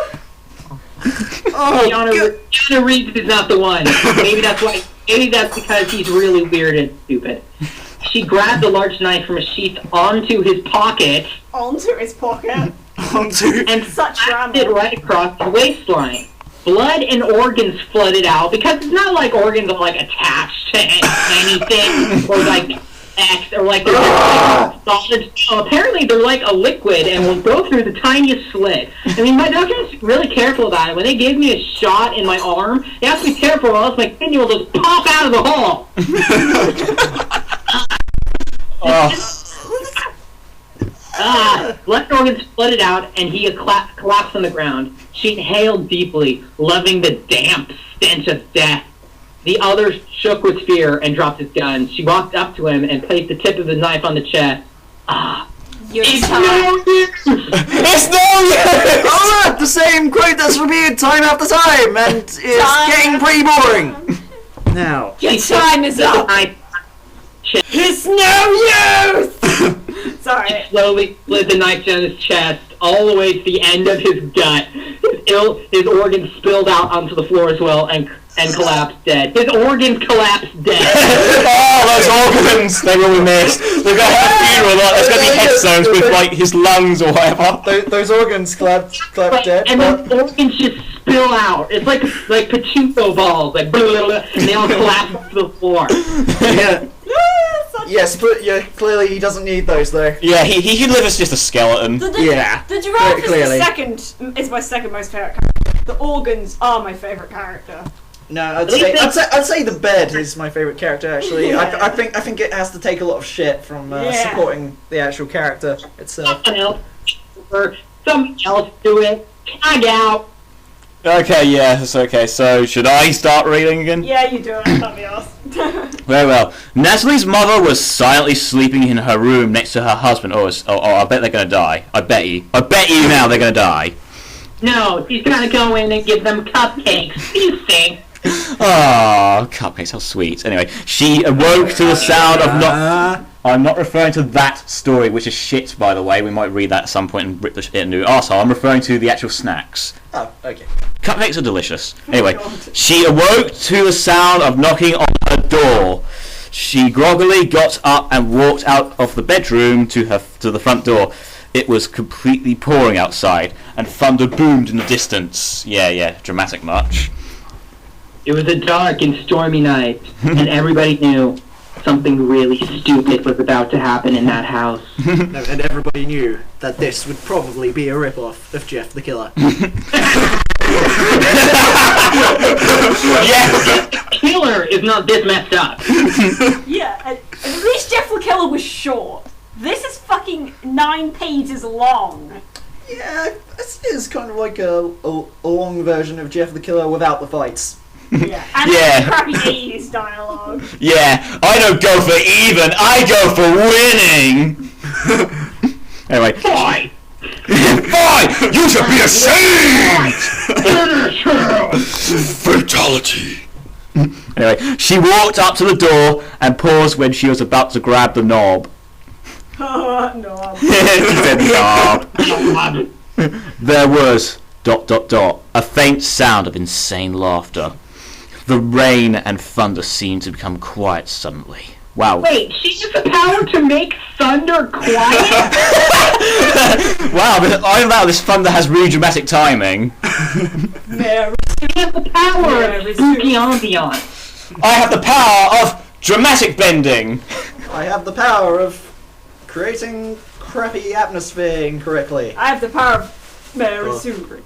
Keanu Reeves is not the one. Maybe that's why. Maybe that's because he's really weird and stupid. She grabbed a large knife from a sheath onto his pocket. Onto his pocket. And Such slapped drama. it right across the waistline. Blood and organs flooded out because it's not like organs are like attached to anything or like X or like they're just, like solid. No, apparently they're like a liquid and will go through the tiniest slit. I mean, my doctor was really careful about it. When they gave me a shot in my arm, they have to be careful or else my kidney will just pop out of the hole. Blood organs flooded out, and he collapsed on the ground. She inhaled deeply, loving the damp stench of death. The other shook with fear and dropped his gun. She walked up to him and placed the tip of the knife on the chest. It's no use! It's no use! Oh look, the same quote that's repeated time after time, and it's getting pretty boring. Now, Your time is up. It's no use! Sorry. Slowly slid the knife down his chest, all the way to the end of his gut. His organs spilled out onto the floor as well and collapsed dead. His organs collapsed dead. Oh, those organs! They will be missed. They're going to have a funeral. There's going to be headstones with, like, his lungs or whatever. those organs clapped dead. And the organs just spill out. It's like pachinko balls, like blah, blah, blah, and they all collapse to the floor. Yeah. Yes, but clearly he doesn't need those though. Yeah, he can live as just a skeleton. The Yeah, giraffe clearly. is my second most favourite character. The organs are my favourite character. No, I'd say the bed is my favourite character actually. Yeah. I think it has to take a lot of shit from supporting the actual character itself. Someone else do it. Tag out. Okay, yeah, that's okay. So, should I start reading again? Yeah, you do it. That'd be awesome. Very well. Natalie's mother was silently sleeping in her room next to her husband. Oh, I bet they're going to die. I bet you now they're going to die. No, she's gonna go in and give them cupcakes. You think? Oh, cupcakes, how sweet. Anyway, she awoke to the sound of I'm not referring to that story, which is shit, by the way. We might read that at some point and rip the shit into arsehole. I'm referring to the actual snacks. Oh, okay. Cupcakes are delicious. Anyway, she awoke to the sound of knocking on her door. She groggily got up and walked out of the bedroom to the front door. It was completely pouring outside, and thunder boomed in the distance. Yeah, dramatic much. It was a dark and stormy night, and everybody knew something really stupid was about to happen in that house. No, and everybody knew that this would probably be a rip-off of Jeff the Killer. Yes! Killer is not this messed up. Yeah, at least Jeff the Killer was short. This is fucking 9 pages long. Yeah, this is kind of like a long version of Jeff the Killer without the fights. Yeah, and Yeah. crappy 80s dialogue. Yeah, I don't go for even, I go for winning! Anyway. Boy! Fine! You should be ashamed! Fatality! Anyway, she walked up to the door and paused when she was about to grab the knob. No. She said knob. There was ... a faint sound of insane laughter. The rain and thunder seemed to become quiet suddenly. Wow. Wait, she has the power to make thunder quiet? Wow, this thunder has really dramatic timing. Mary. She has the power of spooky ambiance. I have the power of dramatic bending. I have the power of creating crappy atmosphere incorrectly. I have the power of Mary Sue.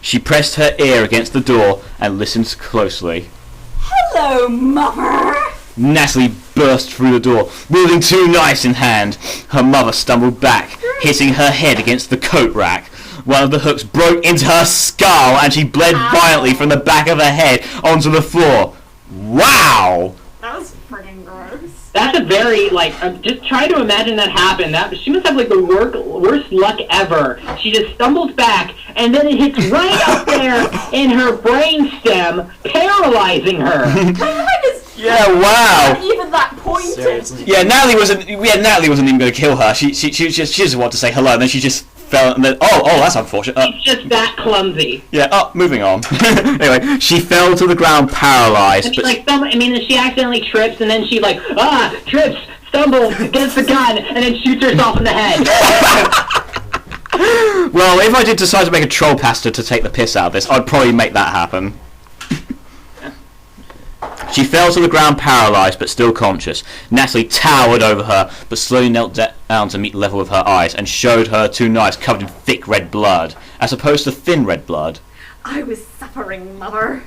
She pressed her ear against the door and listened closely. Hello, mother. Natalie burst through the door, wielding 2 knives in hand. Her mother stumbled back, hitting her head against the coat rack. One of the hooks broke into her skull and she bled violently from the back of her head onto the floor. Wow! That was freaking gross. That's a very, just try to imagine that happen. She must have, the worst luck ever. She just stumbles back, and then it hits right up there in her brainstem, paralyzing her. Yeah, wow. Even that pointed. Seriously. Yeah, Natalie wasn't even going to kill her. She just wanted to say hello, and then she just fell, and then, oh, that's unfortunate. She's just that clumsy. Yeah, moving on. Anyway, she fell to the ground paralyzed. She accidentally trips, and then she trips, stumbles, gets the gun, and then shoots herself in the head. Well, if I did decide to make a troll pastor to take the piss out of this, I'd probably make that happen. She fell to the ground paralysed, but still conscious. Natalie towered over her, but slowly knelt down to meet level with her eyes, and showed her 2 knives covered in thick red blood, as opposed to thin red blood. I was suffering, Mother.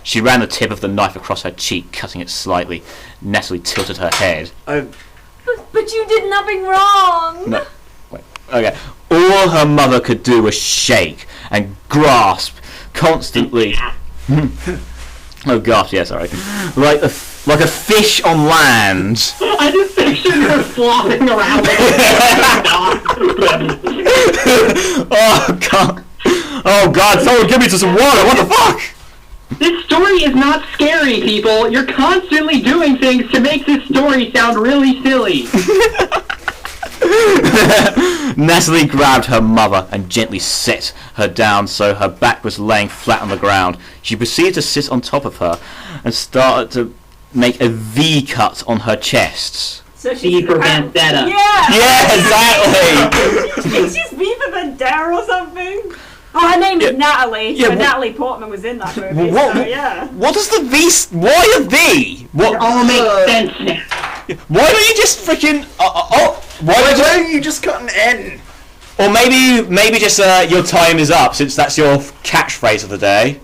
She ran the tip of the knife across her cheek, cutting it slightly. Natalie tilted her head. But you did nothing wrong. No, wait. Okay. All her mother could do was shake and grasp constantly. Oh gosh, yeah, sorry. Like a fish on land. I just pictured her flopping around. Oh god, someone give me some water, what the fuck? This story is not scary, people. You're constantly doing things to make this story sound really silly. Natalie grabbed her mother and gently set her down so her back was laying flat on the ground. She proceeded to sit on top of her and started to make a V cut on her chest. So V for Vendetta. Yeah, exactly. She's V for Vendetta or something. Oh, her name is Natalie. Yeah, so Natalie Portman was in that movie. What does the V? Why a V? What? It all makes sense now. Why don't you just freaking? Why don't you just cut an N? Or maybe just your time is up, since that's your catchphrase of the day.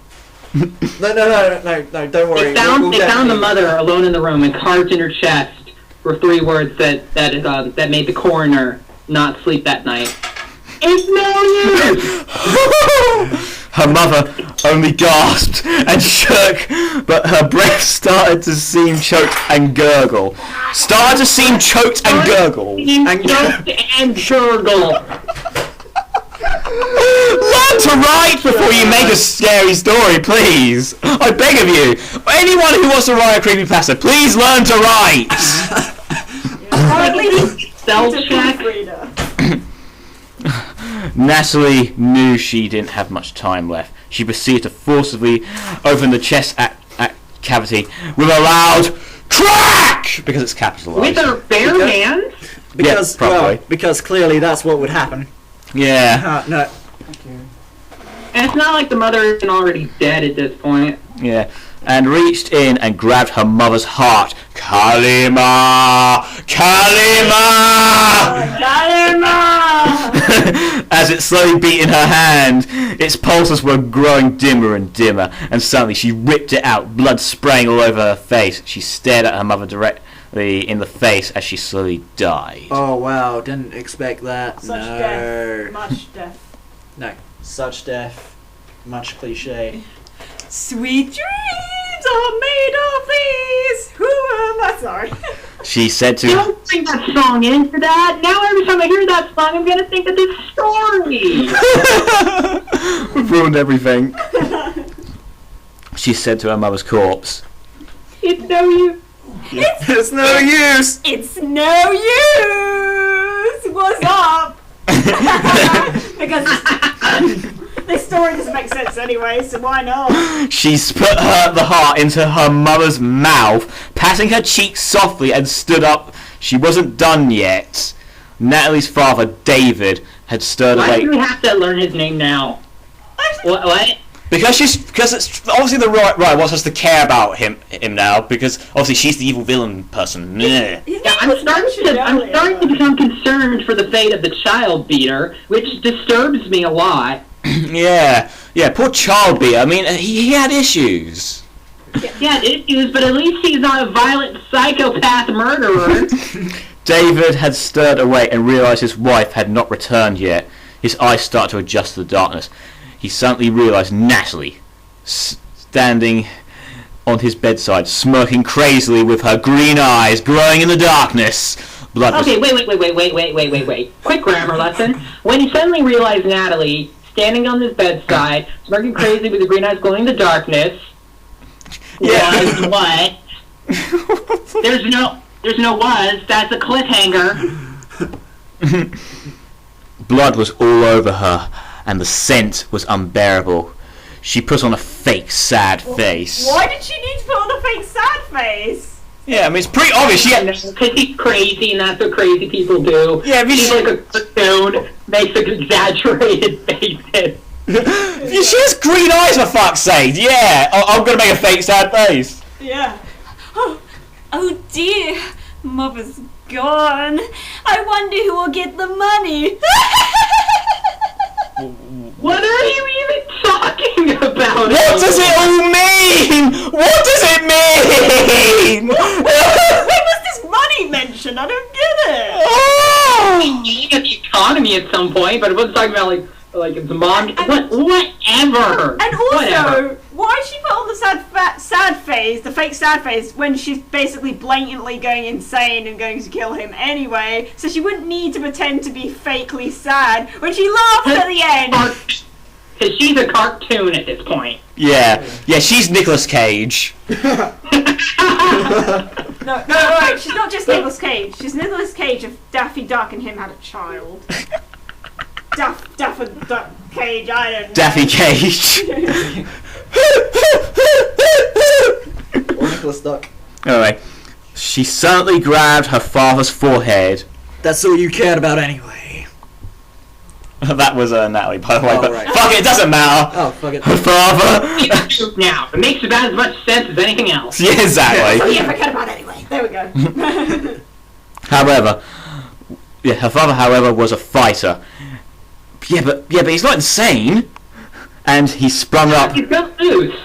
No, don't worry. They found the mother alone in the room, and carved in her chest were 3 words that made the coroner not sleep that night. It's no use! Her mother only gasped and shook, but her breath started to seem choked and gurgle. Learn to write before you make a scary story, please. I beg of you. Anyone who wants to write a creepypasta, please learn to write. Spell check. Natalie knew she didn't have much time left. She proceeded to forcibly open the chest cavity with a loud crack, because it's capitalized. With her bare hands? Because clearly that's what would happen. Yeah. No. And it's not like the mother isn't already dead at this point. Yeah. And reached in and grabbed her mother's heart. Kalima! As it slowly beat in her hand, its pulses were growing dimmer and dimmer, and suddenly she ripped it out, blood spraying all over her face. She stared at her mother directly in the face as she slowly died. Oh wow, didn't expect that. Such death. Much death. No, such death. Much cliche. Sweet dreams are made of these. Who am I? Sorry. She said to... Don't bring that song into that. Now every time I hear that song, I'm going to think of this story. We've ruined everything. She said to her mother's corpse. It's no use. It's no use. It's no use. What's up? Because this story doesn't make sense anyway, so why not? She put the heart into her mother's mouth, patting her cheek softly, and stood up. She wasn't done yet. Natalie's father, David, had stirred Why awake. do we have to learn his name now? What? Because it's obviously the right wants us to care about him now, because obviously she's the evil villain person. Yeah, I'm starting to become concerned for the fate of the child beater, which disturbs me a lot. Yeah, poor child beater. I mean, he had issues. Yeah, issues, but at least he's not a violent psychopath murderer. David had stirred awake and realised his wife had not returned yet. His eyes started to adjust to the darkness. He suddenly realised Natalie, standing on his bedside, smirking crazily with her green eyes glowing in the darkness. Blood was... Okay, wait. Quick grammar lesson. When he suddenly realized Natalie standing on his bedside, smirking crazy with the green eyes glowing in the darkness, was what? There's no was. That's a cliffhanger. Blood was all over her, and the scent was unbearable. She put on a fake sad face. Why did she need to put on a fake sad face? Yeah, I mean, it's pretty obvious. Because he's crazy, and that's what crazy people do. Yeah, but he's like a cartoon, makes like exaggerated faces. She has green eyes, for fuck's sake. Yeah, I'm gonna make a fake sad face. Yeah. Oh dear, Mother's gone. I wonder who will get the money. What are you even talking about? What does it all mean? What does it mean? When was this money mentioned? I don't get it. Oh! The economy at some point, but it wasn't talking about like it's mom. Whatever. And also, Whatever. why she put on the sad face, the fake sad face, when she's basically blatantly going insane and going to kill him anyway? So she wouldn't need to pretend to be fakely sad when she laughs at the end. Because she's a cartoon at this point. Yeah, she's Nicolas Cage. No, she's not just Nicolas Cage. She's Nicolas Cage if Daffy Duck and him had a child. Daffy Duck Cage, I don't know. Daffy Cage. Or Nicholas Duck. Anyway, she suddenly grabbed her father's forehead. That's all you cared about anyway. That was Natalie, by the way. Oh, But right. fuck it, it doesn't matter. Oh, fuck it. Her father. Now, it makes about as much sense as anything else. Yeah, exactly. Oh yeah, forget about it anyway. There we go. However, her father, however, was a fighter. Yeah, but he's not insane. And he sprung up. He's got loose.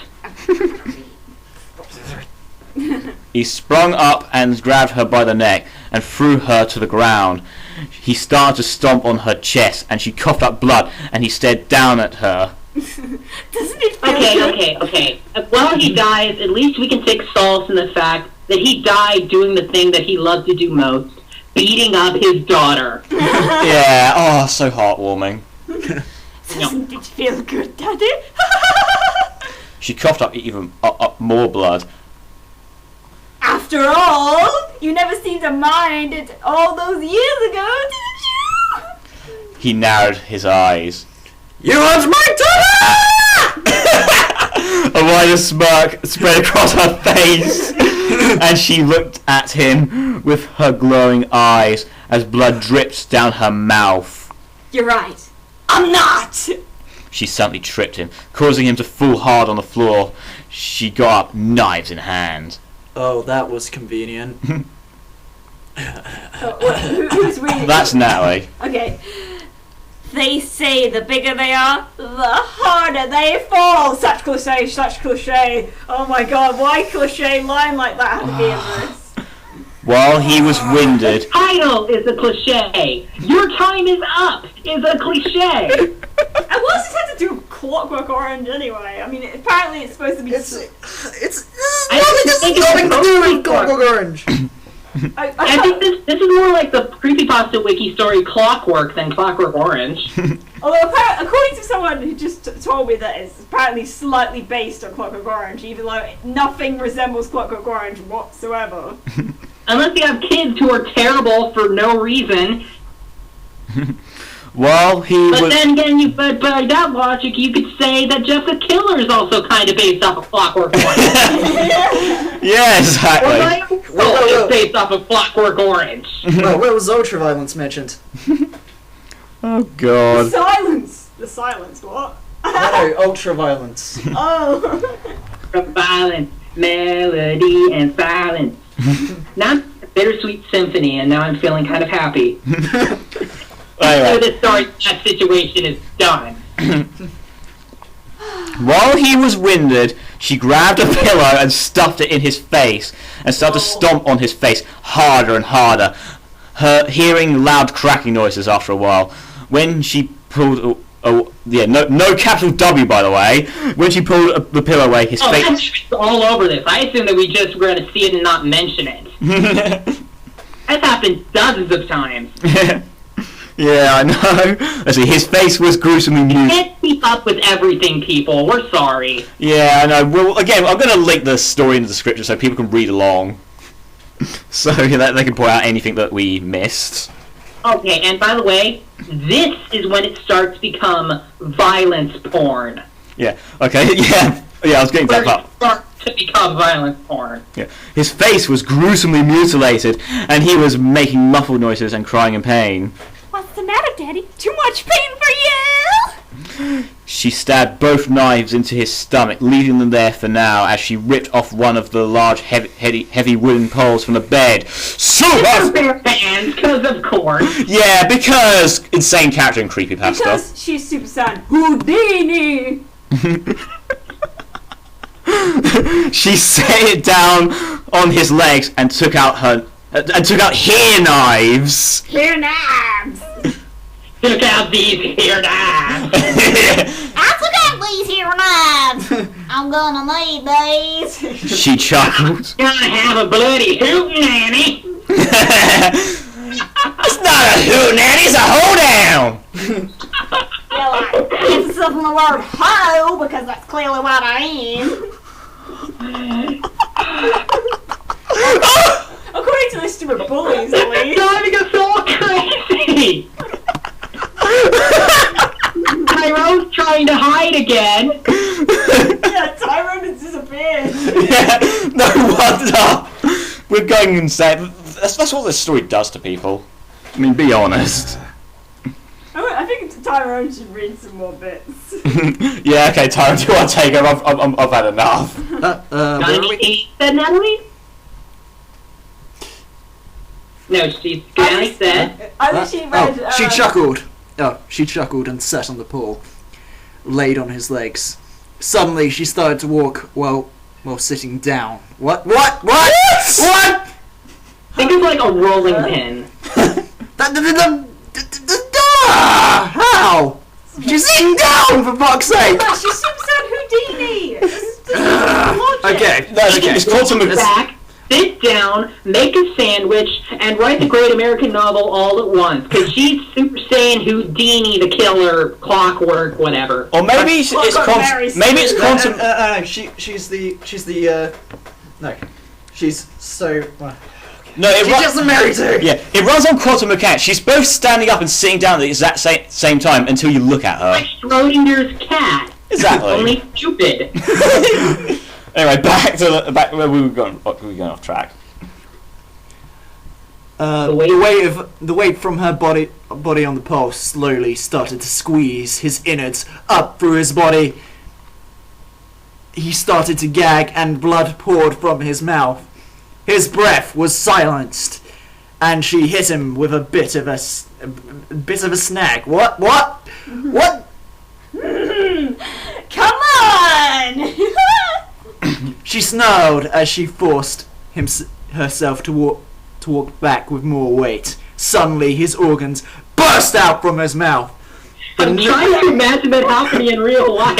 He sprung up and grabbed her by the neck and threw her to the ground. He started to stomp on her chest, and she coughed up blood, and he stared down at her. Doesn't it feel good? Okay. While he dies, at least we can take solace in the fact that he died doing the thing that he loved to do most, beating up his daughter. Yeah, oh, so heartwarming. Doesn't it feel good, Daddy? She coughed up even up more blood. After all, you never seemed to mind it all those years ago, didn't you? He narrowed his eyes. You want my daughter? A wider smirk spread across her face, and she looked at him with her glowing eyes as blood dripped down her mouth. You're right. I'm not! She suddenly tripped him, causing him to fall hard on the floor. She got up, knives in hand. Oh, that was convenient. Who's reading? That's Natalie. Okay. They say the bigger they are, the harder they fall. Such cliche. Oh my god, why cliche line like that had to be in this? While he was winded, Title is a cliche. Your time is up is a cliche. And what's this have to do with Clockwork Orange anyway? I mean, apparently it's supposed to be... It's I think it's nothing to do with Clockwork. Clockwork Orange. I think this is more like the creepypasta wiki story Clockwork than Clockwork Orange. Although, according to someone who just told me that it's apparently slightly based on Clockwork Orange, even though nothing resembles Clockwork Orange whatsoever. Unless you have kids who are terrible for no reason. while he But was... then again, but by that logic, you could say that Jessica Killer is also kind of based off of Clockwork Orange. Yeah, Or exactly. my Immortal is based off of Clockwork Orange. Well, where was ultraviolence mentioned? Oh, God. The silence, what? No, ultraviolence. Oh. Violence, melody, and silence. Now I'm a bittersweet symphony, and now I'm feeling kind of happy. So Anyway, this story, that situation is done. while he was winded, she grabbed a pillow and stuffed it in his face and started to stomp on his face harder and harder, her hearing loud cracking noises after a while. When she pulled Oh, yeah, no capital W, by the way. When she pulled the pillow away, his face... That's all over this. I assumed that we just were going to see it and not mention it. That's happened dozens of times. Yeah, I know. Let's see, his face was gruesomely nude. Can't keep up with everything, people. We're sorry. Yeah, I know. Well, again, I'm going to link the story in the description so people can read along. So that they can point out anything that we missed. Okay, and by the way, this is when it starts to become violence porn. Yeah, okay, yeah, I was getting to that part. Where it starts to become violence porn. Yeah. His face was gruesomely mutilated, and he was making muffled noises and crying in pain. What's the matter, Daddy? Too much pain for you? She stabbed both knives into his stomach, leaving them there for now as she ripped off one of the large, heavy wooden poles from the bed. Bare fans, because of course. Yeah, because insane character and creepypasta. Because she's Super Saiyan Houdini! She set it down on his legs and took out hair knives. Hair knives! Took out these here knives. I took out these here knives. I'm gonna need these. She chuckled. Gonna have a bloody hootenanny. It's not a hootenanny, it's a hoedown! Yeah, like, emphasis on the word hoe, because that's clearly what I am. According to the stupid bullies, at least. Driving us all crazy. Tyrone's trying to hide again. Yeah, Tyrone has disappeared. Yeah, no wonder! We're going insane. That's what this story does to people. I mean, be honest. I think Tyrone should read some more bits. Yeah, okay, Tyrone, do you want to take over? I've had enough. Where are we? Said Natalie? No, she said. I think she read. She chuckled. Oh, she chuckled and sat on the pole, laid on his legs. Suddenly, she started to walk while sitting down. What? Think of like a rolling pin. How? She's sitting down, for fuck's sake! She's Super Saiyan Houdini. This is logic. Okay, No, it's quantum. Back, sit down, make a sandwich, and write the great American novel all at once. Because she's Super Saiyan Houdini, the killer, Clockwork, whatever. Or maybe it's quantum. Maybe it's quantum. She's so... No, it She runs. doesn't marry to. Yeah, it runs on quantum mechanics. She's both standing up and sitting down at the exact same time until you look at her. Like Schrodinger's cat. Exactly. Only stupid. Anyway, back where we were going. We were going off track. The weight from her body on the pole slowly started to squeeze his innards up through his body. He started to gag, and blood poured from his mouth. His breath was silenced, and she hit him with a bit of a snag. What? Come on! She snarled as she forced herself to walk back with more weight. Suddenly, his organs burst out from his mouth. I'm trying to imagine that happening in real life.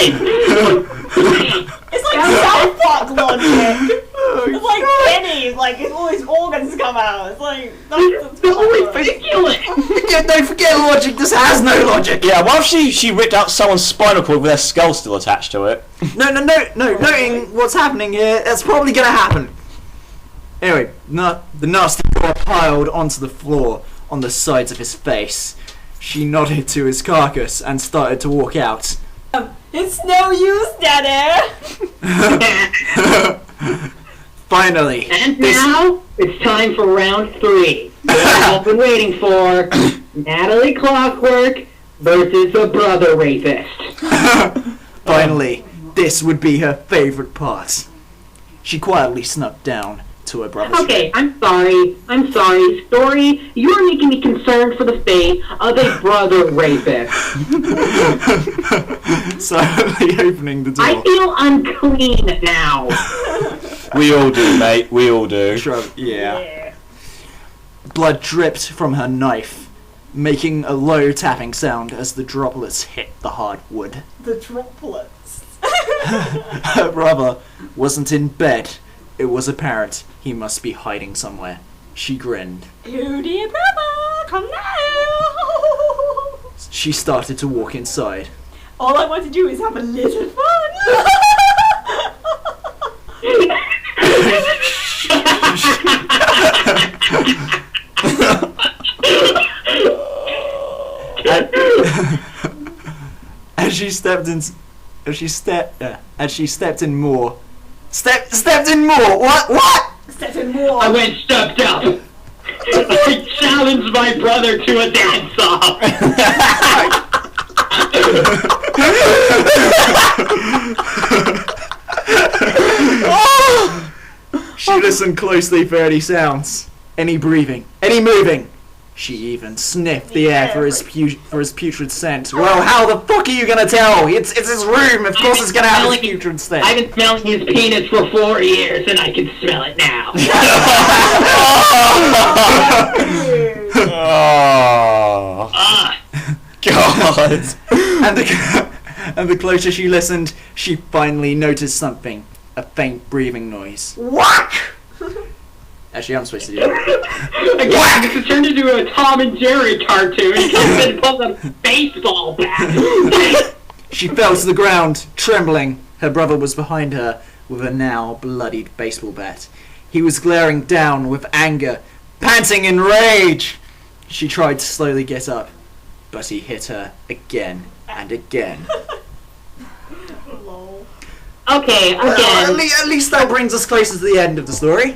It's like South Park logic. It's like Kenny, like all his organs come out. It's like that's Ridiculous. Don't forget logic. This has no logic. Yeah, what if she ripped out someone's spinal cord with their skull still attached to it? No. Noting what's happening here, that's probably gonna happen. Anyway, the nasty gore piled onto the floor on the sides of his face. She nodded to his carcass and started to walk out. It's no use, Daddy. Finally. And now, it's time for round 3. What I've been waiting for. Natalie Clockwork versus a brother rapist. Finally, this would be her favorite part. She quietly snuck down to her brother's Okay, I'm sorry. Story, you are making me concerned for the fate of a brother rapist. Silently opening the door. I feel unclean now. We all do, mate. We all do. Yeah. Blood dripped from her knife making a low tapping sound as the droplets hit the hard wood. The droplets. Her brother wasn't in bed. It was apparent he must be hiding somewhere. She grinned. Oh dear brother, come now. She started to walk inside. All I want to do is have a little fun. As she stepped in more. Stepped in more. What? Step in more. I went stepped up. I challenged my brother to a dance off. She listened closely for any sounds, any breathing, any moving. She even sniffed the air for his putrid scent. Well, how the fuck are you gonna tell? It's his room. Of course, it's gonna have his putrid scent. I've been smelling his penis for 4 years, and I can smell it now. Oh, God. And the closer she listened, she finally noticed something. A faint breathing noise. Whack! Actually, I'm supposed to do that. Again, this has turned into a Tom and Jerry cartoon. He comes in and pulls a baseball bat. She fell to the ground, trembling. Her brother was behind her with a now bloodied baseball bat. He was glaring down with anger, panting in rage. She tried to slowly get up, but he hit her again and again. Lol. Okay, Well, again, at least that brings us closer to the end of the story.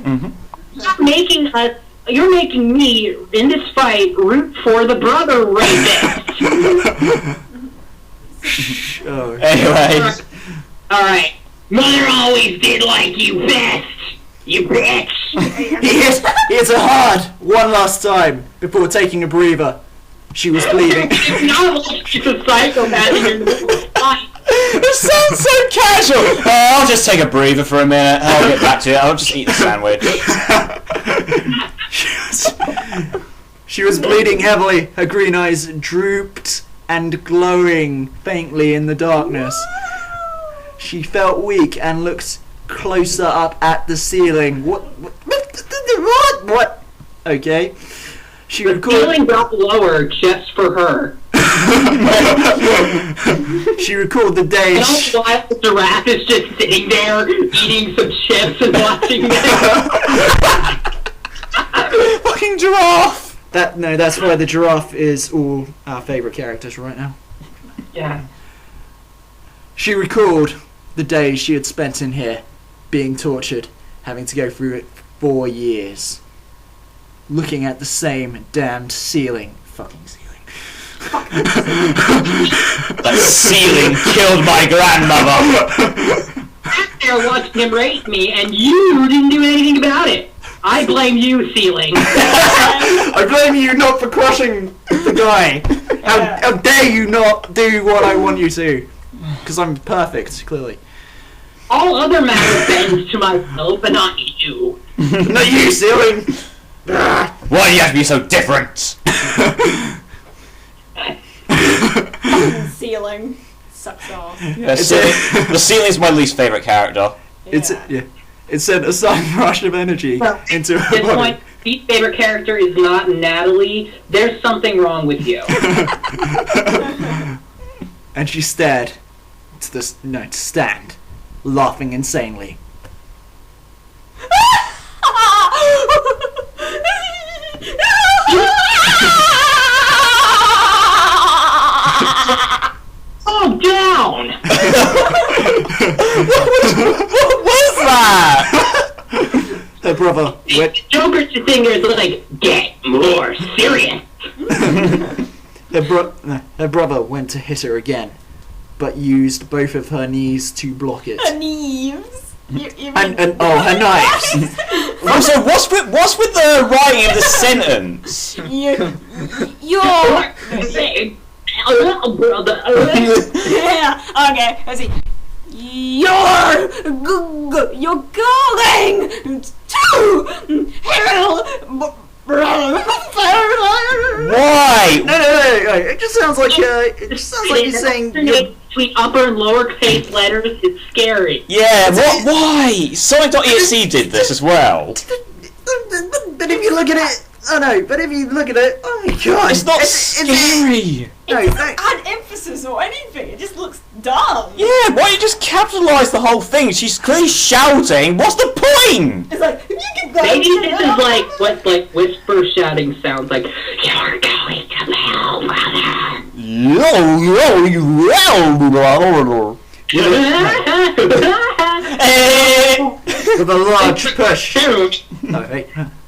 you're making me, in this fight, root for the brother rapist. Oh. Anyways. Alright. Mother always did like you best, you bitch. He hit her hard one last time before taking a breather. She was bleeding. It's not like she's a psychopath in your middle of fight. It sounds so casual. Oh, I'll just take a breather for a minute. I'll get back to it. I'll just eat the sandwich. She was bleeding heavily. Her green eyes drooped and glowing faintly in the darkness. She felt weak and looked closer up at the ceiling. What? Okay. She The recalled. ceiling got lower just for her. She recalled the day. And all the while, the giraffe is just sitting there eating some chips and watching them. Fucking giraffe. That's why the giraffe is all our favourite characters right now. Yeah. She recalled the days she had spent in here, being tortured, having to go through it for 4 years. Looking at the same damned ceiling. Fucking ceiling. That ceiling killed my grandmother. Sat there watching him rape me, and you didn't do anything about it. I blame you, ceiling. I blame you not for crushing the guy. How dare you not do what I want you to? Because I'm perfect, clearly. All other matters bend to my will, but not you. Not you, ceiling. Why do you have to be so different? Ceiling. Sucks off. The ceiling's my least favourite character. It sent a sudden rush of energy into At her this body. point, least favorite character is not Natalie. There's something wrong with you. And she stared to stand, laughing insanely. Calm down! What was that? Her brother went. Joker's finger is like, get more serious. Her brother went to hit her again, but used both of her knees to block it. Her knees. You And her knives. So what's with the writing of the sentence? You're. Brother. Yeah. Okay. Let's see. You're going to hell. Why? No. It just sounds like he's saying. Between upper and lowercase letters is scary. Yeah, why? Sonic.exe did this as well. But if you look at it, oh my god, It's not scary. No, It doesn't add emphasis or anything. It just looks dumb. Yeah, why don't you just capitalise the whole thing? She's clearly shouting. What's the point? It's like, you can go. Maybe this is like what whisper shouting sounds like. You're going to hell, brother. With a large push.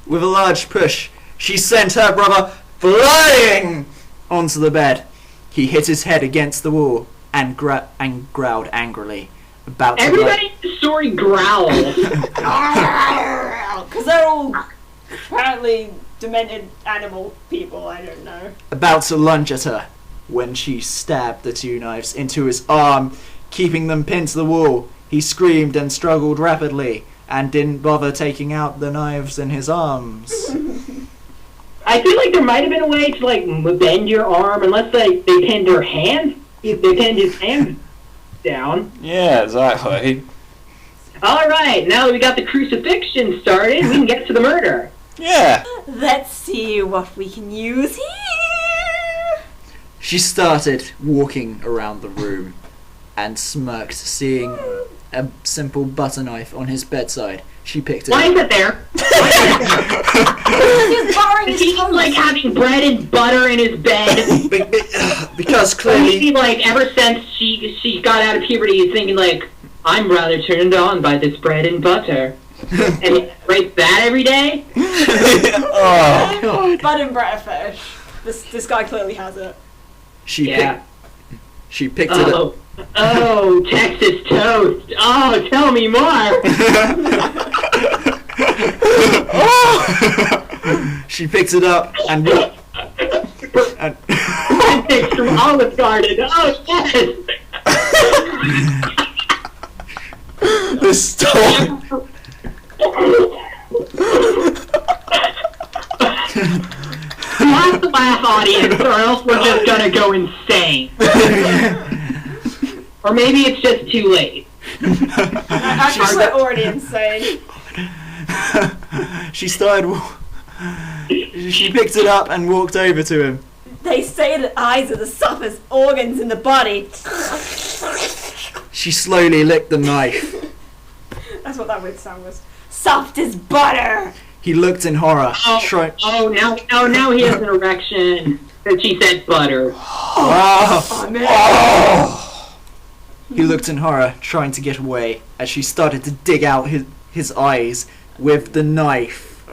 With a large push, she sent her brother flying onto the bed. He hit his head against the wall and growled angrily. About to Everybody in the story growls. Because they're all apparently demented animal people, I don't know. about to lunge at her when she stabbed the two knives into his arm, keeping them pinned to the wall. He screamed and struggled rapidly and didn't bother taking out the knives in his arms. I feel like there might have been a way to like bend your arm, unless they pinned her hand. They pinned his hand down. Yeah, exactly. All right, now that we got the crucifixion started, we can get to the murder. Yeah. Let's see what we can use here. She started walking around the room and smirked, seeing a simple butter knife on his bedside. She picked it Why up. is it there? He's borrowing Is his he like having bread and butter in his bed? Because Or maybe clearly, like ever since she got out of puberty, he's thinking like, I'm rather turned on by this bread and butter. And he writes that every day? Oh. God. Bud and bread fetish. This guy clearly has it. She Yeah. picked it up. Oh, Texas toast. Oh, tell me more. She picked it up and Pancakes from Olive Garden. Oh, yes. The story. You have to laugh, audience, or else we're just gonna go insane. Or maybe it's just too late. I think we're already insane. she picked it up and walked over to him. They say that eyes are the softest organs in the body. She slowly licked the knife. That's what that weird sound was. Soft as butter. He looked in horror. Now he has an erection. And she said butter. Oh, man. He looked in horror, trying to get away, as she started to dig out his eyes with the knife.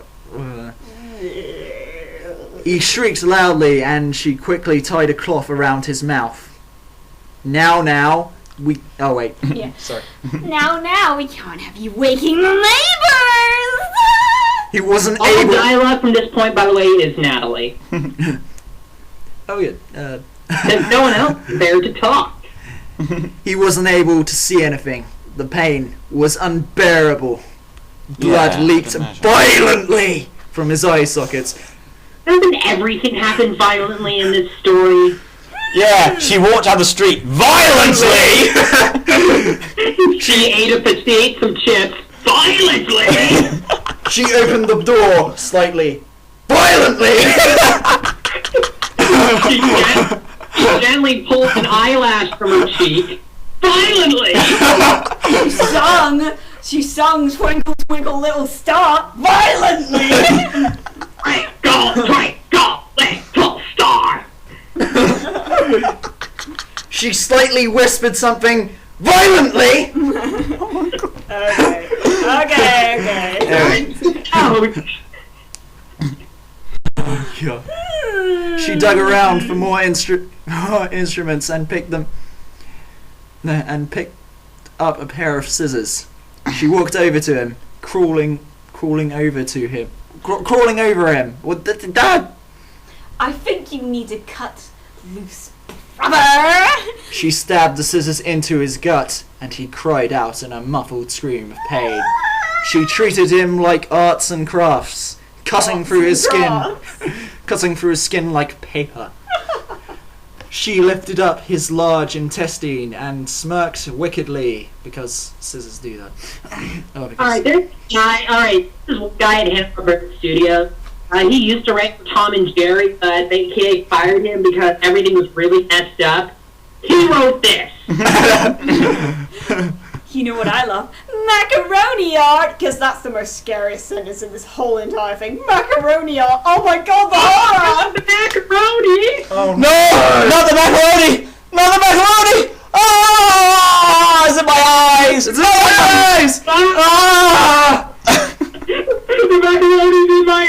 He shrieked loudly, and she quickly tied a cloth around his mouth. Now, we... Oh, wait. Yeah. Sorry. Now, we can't have you waking the neighbors! He wasn't All the able... dialogue from this point, by the way, is Natalie. Oh, yeah. There's no one else there to talk. He wasn't able to see anything. The pain was unbearable. Blood Yeah, I leaked can imagine. violently from his eye sockets. Doesn't everything happen violently in this story? Yeah, she walked down the street violently. She ate some chips violently. She opened the door slightly. Violently! She gently pulled an eyelash from her cheek violently. She sung Twinkle Twinkle Little Star violently. Twinkle, twinkle, little star. She slightly whispered something violently. Okay. Ouch. Yeah. She dug around for more instruments and picked up a pair of scissors. She walked over to him, crawling over him. What the dad? I think you need to cut loose, brother. She stabbed the scissors into his gut, and he cried out in a muffled scream of pain. She treated him like arts and crafts, cutting through his skin, cutting through his skin like paper. She lifted up his large intestine and smirked wickedly, because scissors do that. Alright, this is one guy at Hanna-Barbera Studios. He used to write for Tom and Jerry, but they fired him because everything was really messed up. He wrote this. You know what I love? Macaroni art! Because that's the most scariest sentence in this whole entire thing. Macaroni art! Oh my god, the horror! The macaroni! Oh No! Not the macaroni! Not the macaroni! Oh! It's in my eyes! It's in my eyes! Ah! The macaroni's in my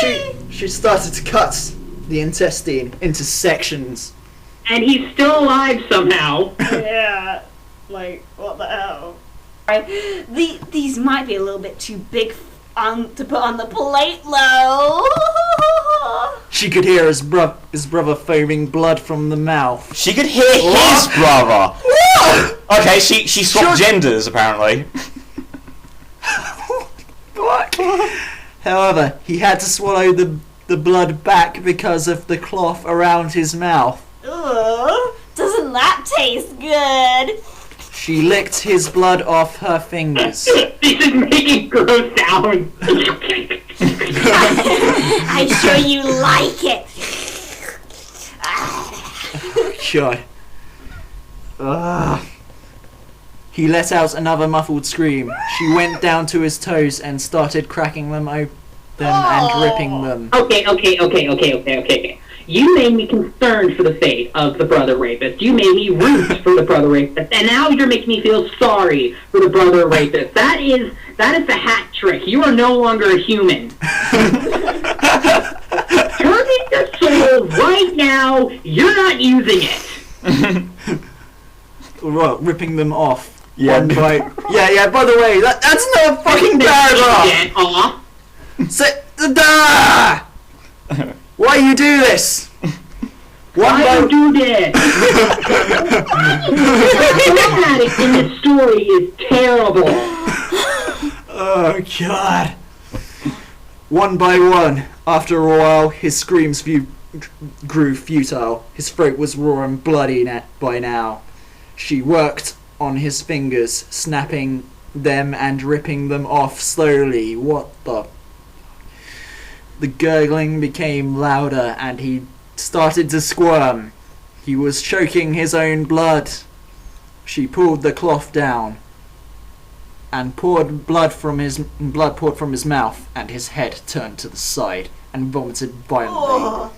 eyes! She started to cut the intestine into sections. And he's still alive somehow. Yeah. Like, what the hell? These might be a little bit too big to put on the plate, Lo. She could hear his brother foaming blood from the mouth. She could hear his brother. Okay, she swapped genders apparently. What? However, he had to swallow the blood back because of the cloth around his mouth. Ugh, doesn't that taste good? She licked his blood off her fingers. This is making gross sounds. I'm sure you like it. God. Ugh. He let out another muffled scream. She went down to his toes and started cracking them open and ripping them. Okay. You made me concerned for the fate of the brother rapist. You made me root for the brother rapist. And now you're making me feel sorry for the brother rapist. That is the hat trick. You are no longer a human. Turn in your soul right now. You're not using it. Right, ripping them off. Yeah. One by... Yeah, by the way, that's not a fucking paragraph! Get off. Why you do this? Why you do this? The dramatic in this story is terrible. Oh, God. One by one, after a while, his screams grew futile. His throat was raw and bloody by now. She worked on his fingers, snapping them and ripping them off slowly. What the... The gurgling became louder and he started to squirm. He was choking his own blood. She pulled the cloth down and poured blood poured from his mouth, and his head turned to the side and vomited violently.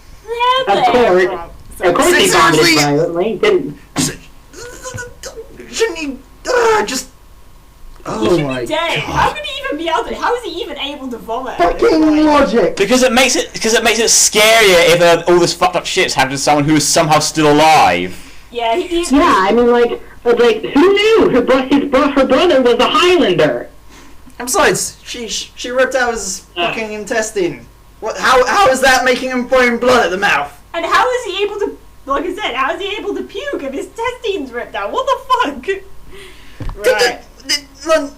Of course he vomited violently. Didn't. Shouldn't he just... Oh my Day. God. How could he even be able to? How is he even able to vomit? Fucking logic! Because it makes it scarier if all this fucked up shit's happened to someone who is somehow still alive. Yeah, he's... Yeah, I mean, like who knew her brother was a Highlander? And besides, she ripped out his fucking intestine. What? How is that making him pouring blood at the mouth? And how is he able to? Like I said, how is he able to puke if his intestines ripped out? What the fuck? Right.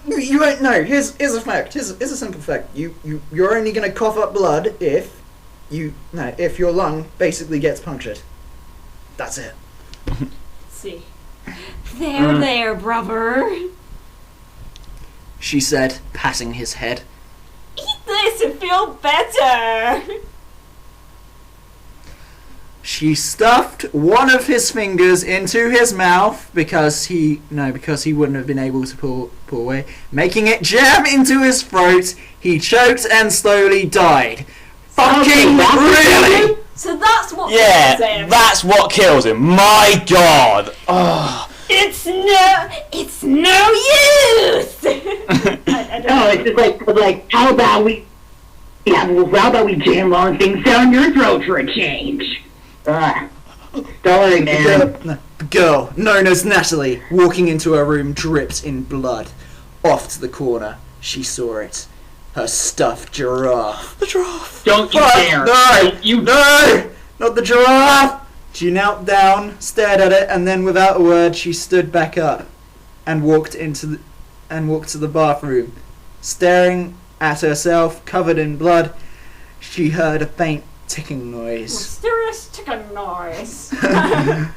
You won't know. Here's a fact. Here's a simple fact. You're only gonna cough up blood if your lung basically gets punctured. That's it. Let's see. There, brother. She said, patting his head. Eat this and feel better. She stuffed one of his fingers into his mouth because he wouldn't have been able to pull away, making it jam into his throat. He choked and slowly died. Fucking really? So that's what. Yeah, that's what kills him. My God. Oh. It's no use. It's just like how about we jam long things down your throat for a change? Story, man. The girl, known as Natalie, walking into her room dripped in blood. Off to the corner, she saw it. Her stuffed giraffe. The giraffe! Don't you dare! No! Not the giraffe! She knelt down, stared at it, and then without a word she stood back up and walked to the bathroom. Staring at herself, covered in blood, she heard a faint ticking noise. Mysterious ticking noise.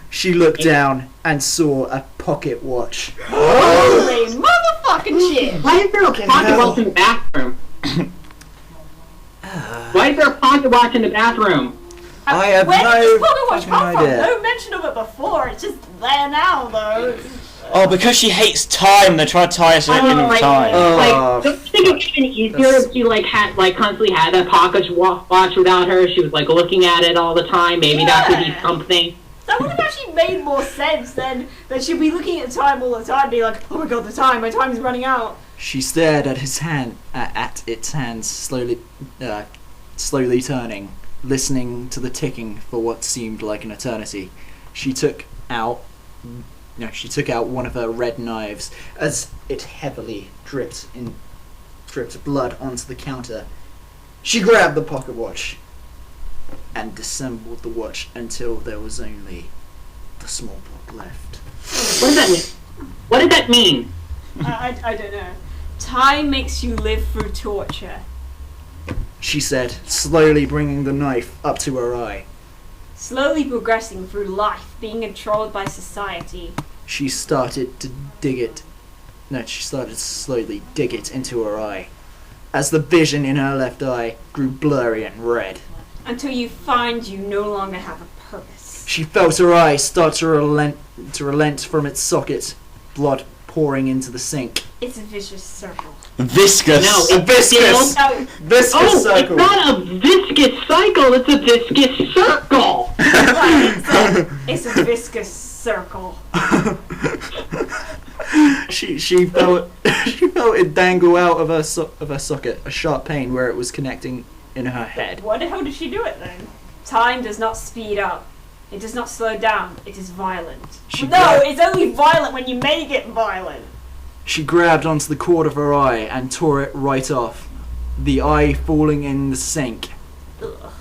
She looked down and saw a pocket watch. Holy motherfucking shit! Why is there a pocket watch in the bathroom? Why is there a pocket watch in the bathroom? I have Where did this no pocket watch fucking come from? idea. No mention of it before. It's just there now, though. Oh, because she hates time. They try to tie us in with time. Don't you think it would have been easier if she constantly had that pocket watch without her? She was looking at it all the time. Maybe that could be something. That would have actually made more sense than that she'd be looking at time all the time, be like, "Oh my god, my time's running out." She stared at its hands, slowly turning, listening to the ticking for what seemed like an eternity. She took out one of her red knives as it heavily dripped blood onto the counter. She grabbed the pocket watch and disassembled the watch until there was only the small block left. What does that mean? What does that mean? I don't know. Time makes you live through torture. She said, slowly bringing the knife up to her eye. Slowly progressing through life, being controlled by society. She started to slowly dig it into her eye, as the vision in her left eye grew blurry and red. Until you find you no longer have a purpose. She felt her eye start to relent from its socket, blood pouring into the sink. It's a vicious circle. Viscous. No, A viscous! No, Viscous cycle! It's not a viscous cycle, it's a viscous circle! it's a viscous circle. she felt it dangle out of her socket, a sharp pain where it was connecting in her head. What the hell did she do it then? Time does not speed up. It does not slow down. It is violent. It's only violent when you make it violent. She grabbed onto the cord of her eye and tore it right off, the eye falling in the sink. Ugh.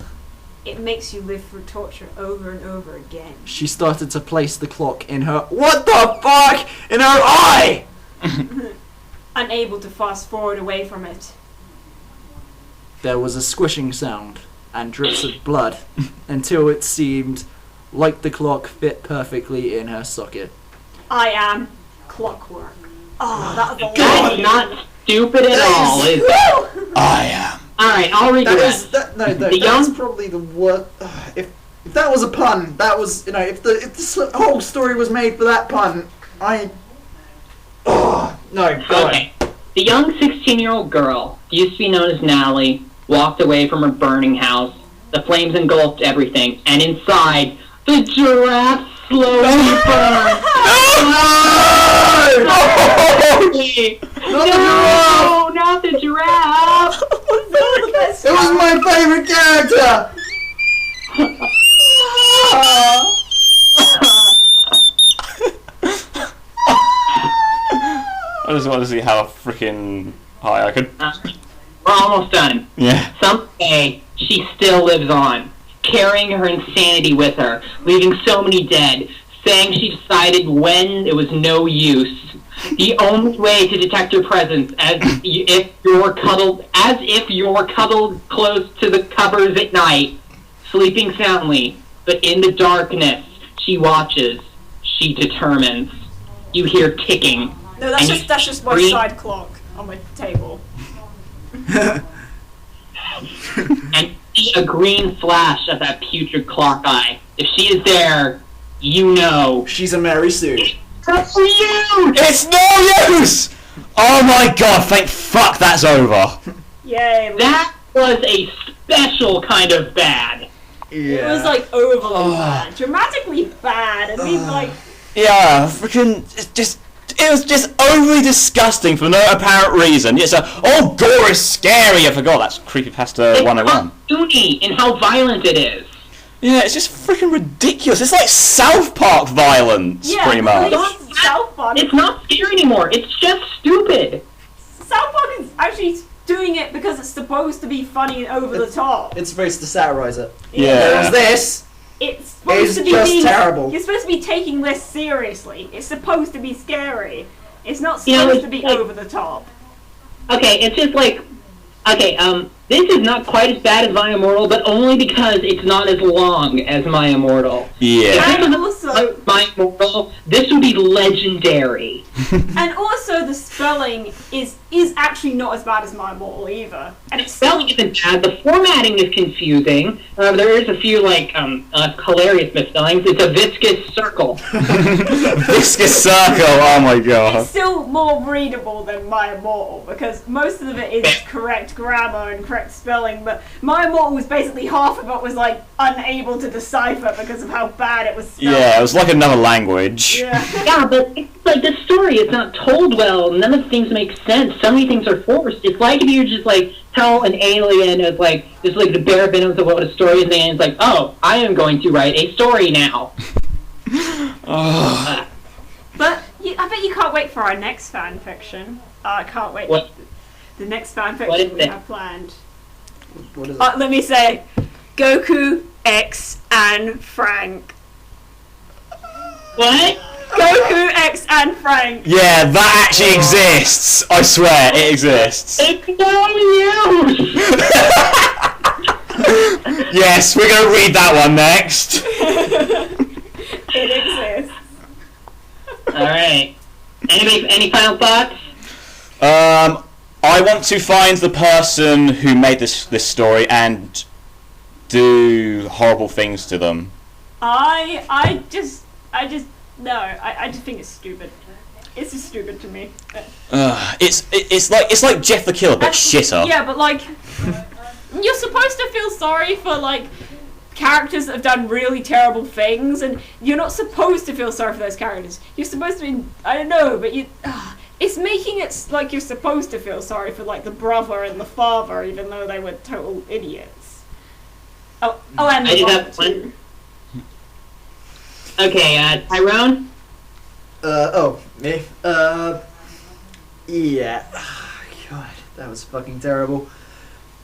It makes you live through torture over and over again. She started to place the clock in her... What the fuck? In her eye! Unable to fast forward away from it. There was a squishing sound and drips of blood until it seemed like the clock fit perfectly in her socket. I am Clockwork. Oh, that was a That is not stupid at all, is it? I am. Alright, I'll read the rest. That's probably the worst. If that was a pun, that was, if the whole story was made for that pun, no, go Okay. The young 16-year-old girl, used to be known as Natalie, walked away from her burning house. The flames engulfed everything, and inside, the giraffe slowly burned. No, not the giraffe. It was my favorite character. I just want to see how freaking high I could. We're almost done. Yeah. Someday, she still lives on, carrying her insanity with her, leaving so many dead, saying she decided when it was no use. The only way to detect her presence, as if you're cuddled close to the covers at night, sleeping soundly, but in the darkness, she watches, she determines. You hear ticking. No, that's And just my side clock on my table. And see a green flash of that putrid clock eye. If she is there, you know. She's a Mary Sue. That's for you! It's no use! Oh my god, thank fuck that's over. Yay. That was a special kind of bad. It was overly bad. Dramatically bad. And means Yeah, freaking, it was just overly disgusting for no apparent reason. It's gore is scary, I forgot, that's Creepypasta It's 101. cartoony in how violent it is. Yeah, it's just freaking ridiculous. It's like South Park violence, pretty much. South Park. It's not scary anymore. It's just stupid. South Park is actually doing it because it's supposed to be funny and over the top. It's supposed to satirize it. Yeah. Whereas this It's supposed is to be just terrible. You're supposed to be taking this seriously. It's supposed to be scary. It's not You know, supposed it's to be like- over the top. Okay, it's just like, okay, this is not quite as bad as My Immortal, but only because it's not as long as My Immortal. Yeah. And also, My Immortal, this would be legendary. and also the spelling is actually not as bad as My Immortal either. And it's Spelling isn't bad. The formatting is confusing. There is a few hilarious misspellings. It's a viscous circle. Viscous circle. Oh my god. It's still more readable than My Immortal because most of it is correct grammar and correct spelling, but My Immortal was basically half of it was like unable to decipher because of how bad it was spelled. Yeah, it was like another language. Yeah. Yeah, but it's like the story is not told well. None of the things make sense. So many things are forced. It's like if you just like tell an alien of like just like the bare minimums of what a story is, and it's like, oh, I am going to write a story now. Oh. But I bet you can't wait for our next fan fiction. I can't wait. What? The next fan What is fiction we it? have planned. What is it? Let me say, Goku, X, and Frank. What? Goku, X, and Frank. Yeah, that actually exists. I swear, it exists. It's no use. Yes, we're gonna read that one next. It exists. All right. Any final thoughts? I want to find the person who made this story and do horrible things to them. I just think it's stupid. It's just stupid to me. It's like Jeff the Killer, but shitter. Yeah, but like, you're supposed to feel sorry for like characters that have done really terrible things, and you're not supposed to feel sorry for those characters. You're supposed to be, I don't know, but it's making it like you're supposed to feel sorry for like the brother and the father, even though they were total idiots. Oh, and I the did mother have one. too. Okay, Tyrone. Me. Yeah. God, that was fucking terrible.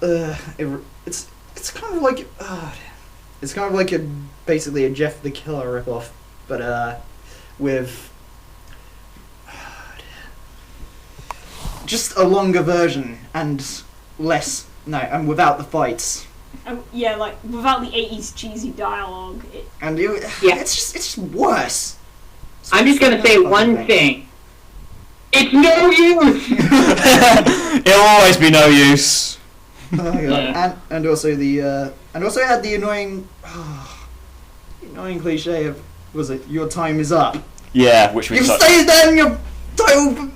It's kind of like, it's kind of like basically a Jeff the Killer ripoff, but with just a longer version and without the fights. Yeah, like without the 80s cheesy dialogue. It's just worse. I'm just gonna say one thing. It's no use. It'll always be no use. Oh my god. Yeah. And also it had the annoying cliche of, was it, your time is up. Yeah, which we You've touched. stayed there in your title.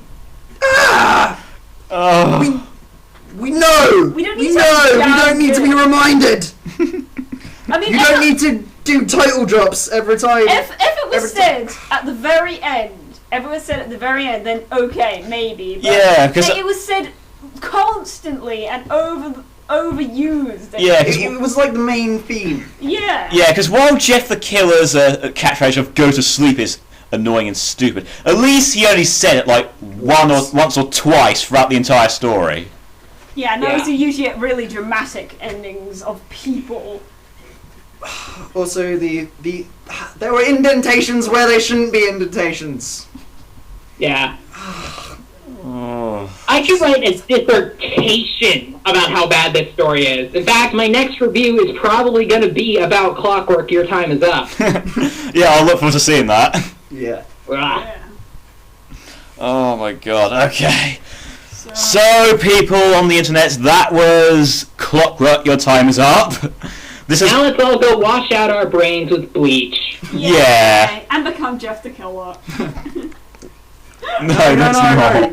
Oh. We know. We don't need We to know. We down don't need to be good. reminded. I mean, You don't need to do title drops every time. If it was every said at the very end, then okay, maybe. But Yeah, because it was said constantly and overused. And yeah, It was like the main theme. yeah. because while Jeff the Killer's catchphrase of "go to sleep" is annoying and stupid, at least he only said it like once or twice throughout the entire story. Yeah, and Yeah. those are usually at really dramatic endings of people. Also, there were indentations where there shouldn't be indentations. Yeah. Oh. I could write a dissertation about how bad this story is. In fact, my next review is probably going to be about Clockwork. Your time is up. Yeah, I'll look forward to seeing that. Yeah. Ah. Yeah. Oh my god, okay. So, people on the internet, that was Clockwork, Your Time is Up. This is... Now let's all go wash out our brains with bleach. Yeah. And become Jeff the Killer. No, that's not.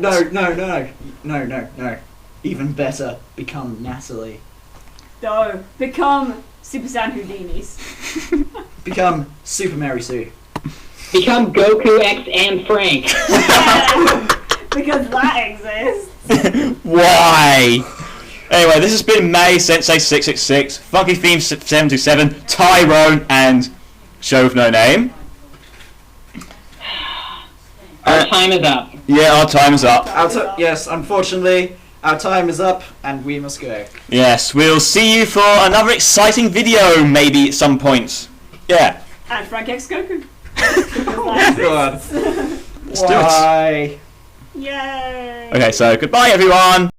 No. Even better, become Natalie. No, become Super Saiyan Houdinis. Become Super Mary Sue. Become Goku, X, and Frank. Because that exists. Why? Anyway, this has been May Sensei 666, Funky Theme 727, Tyrone, and Show with No Name. Our time is up. Yeah, our time is up. Yes, unfortunately, our time is up, and we must go. Yes, we'll see you for another exciting video, maybe at some point. Yeah. And Frank X Goku. God. Let's do it. Why? Yay! Okay, so goodbye everyone.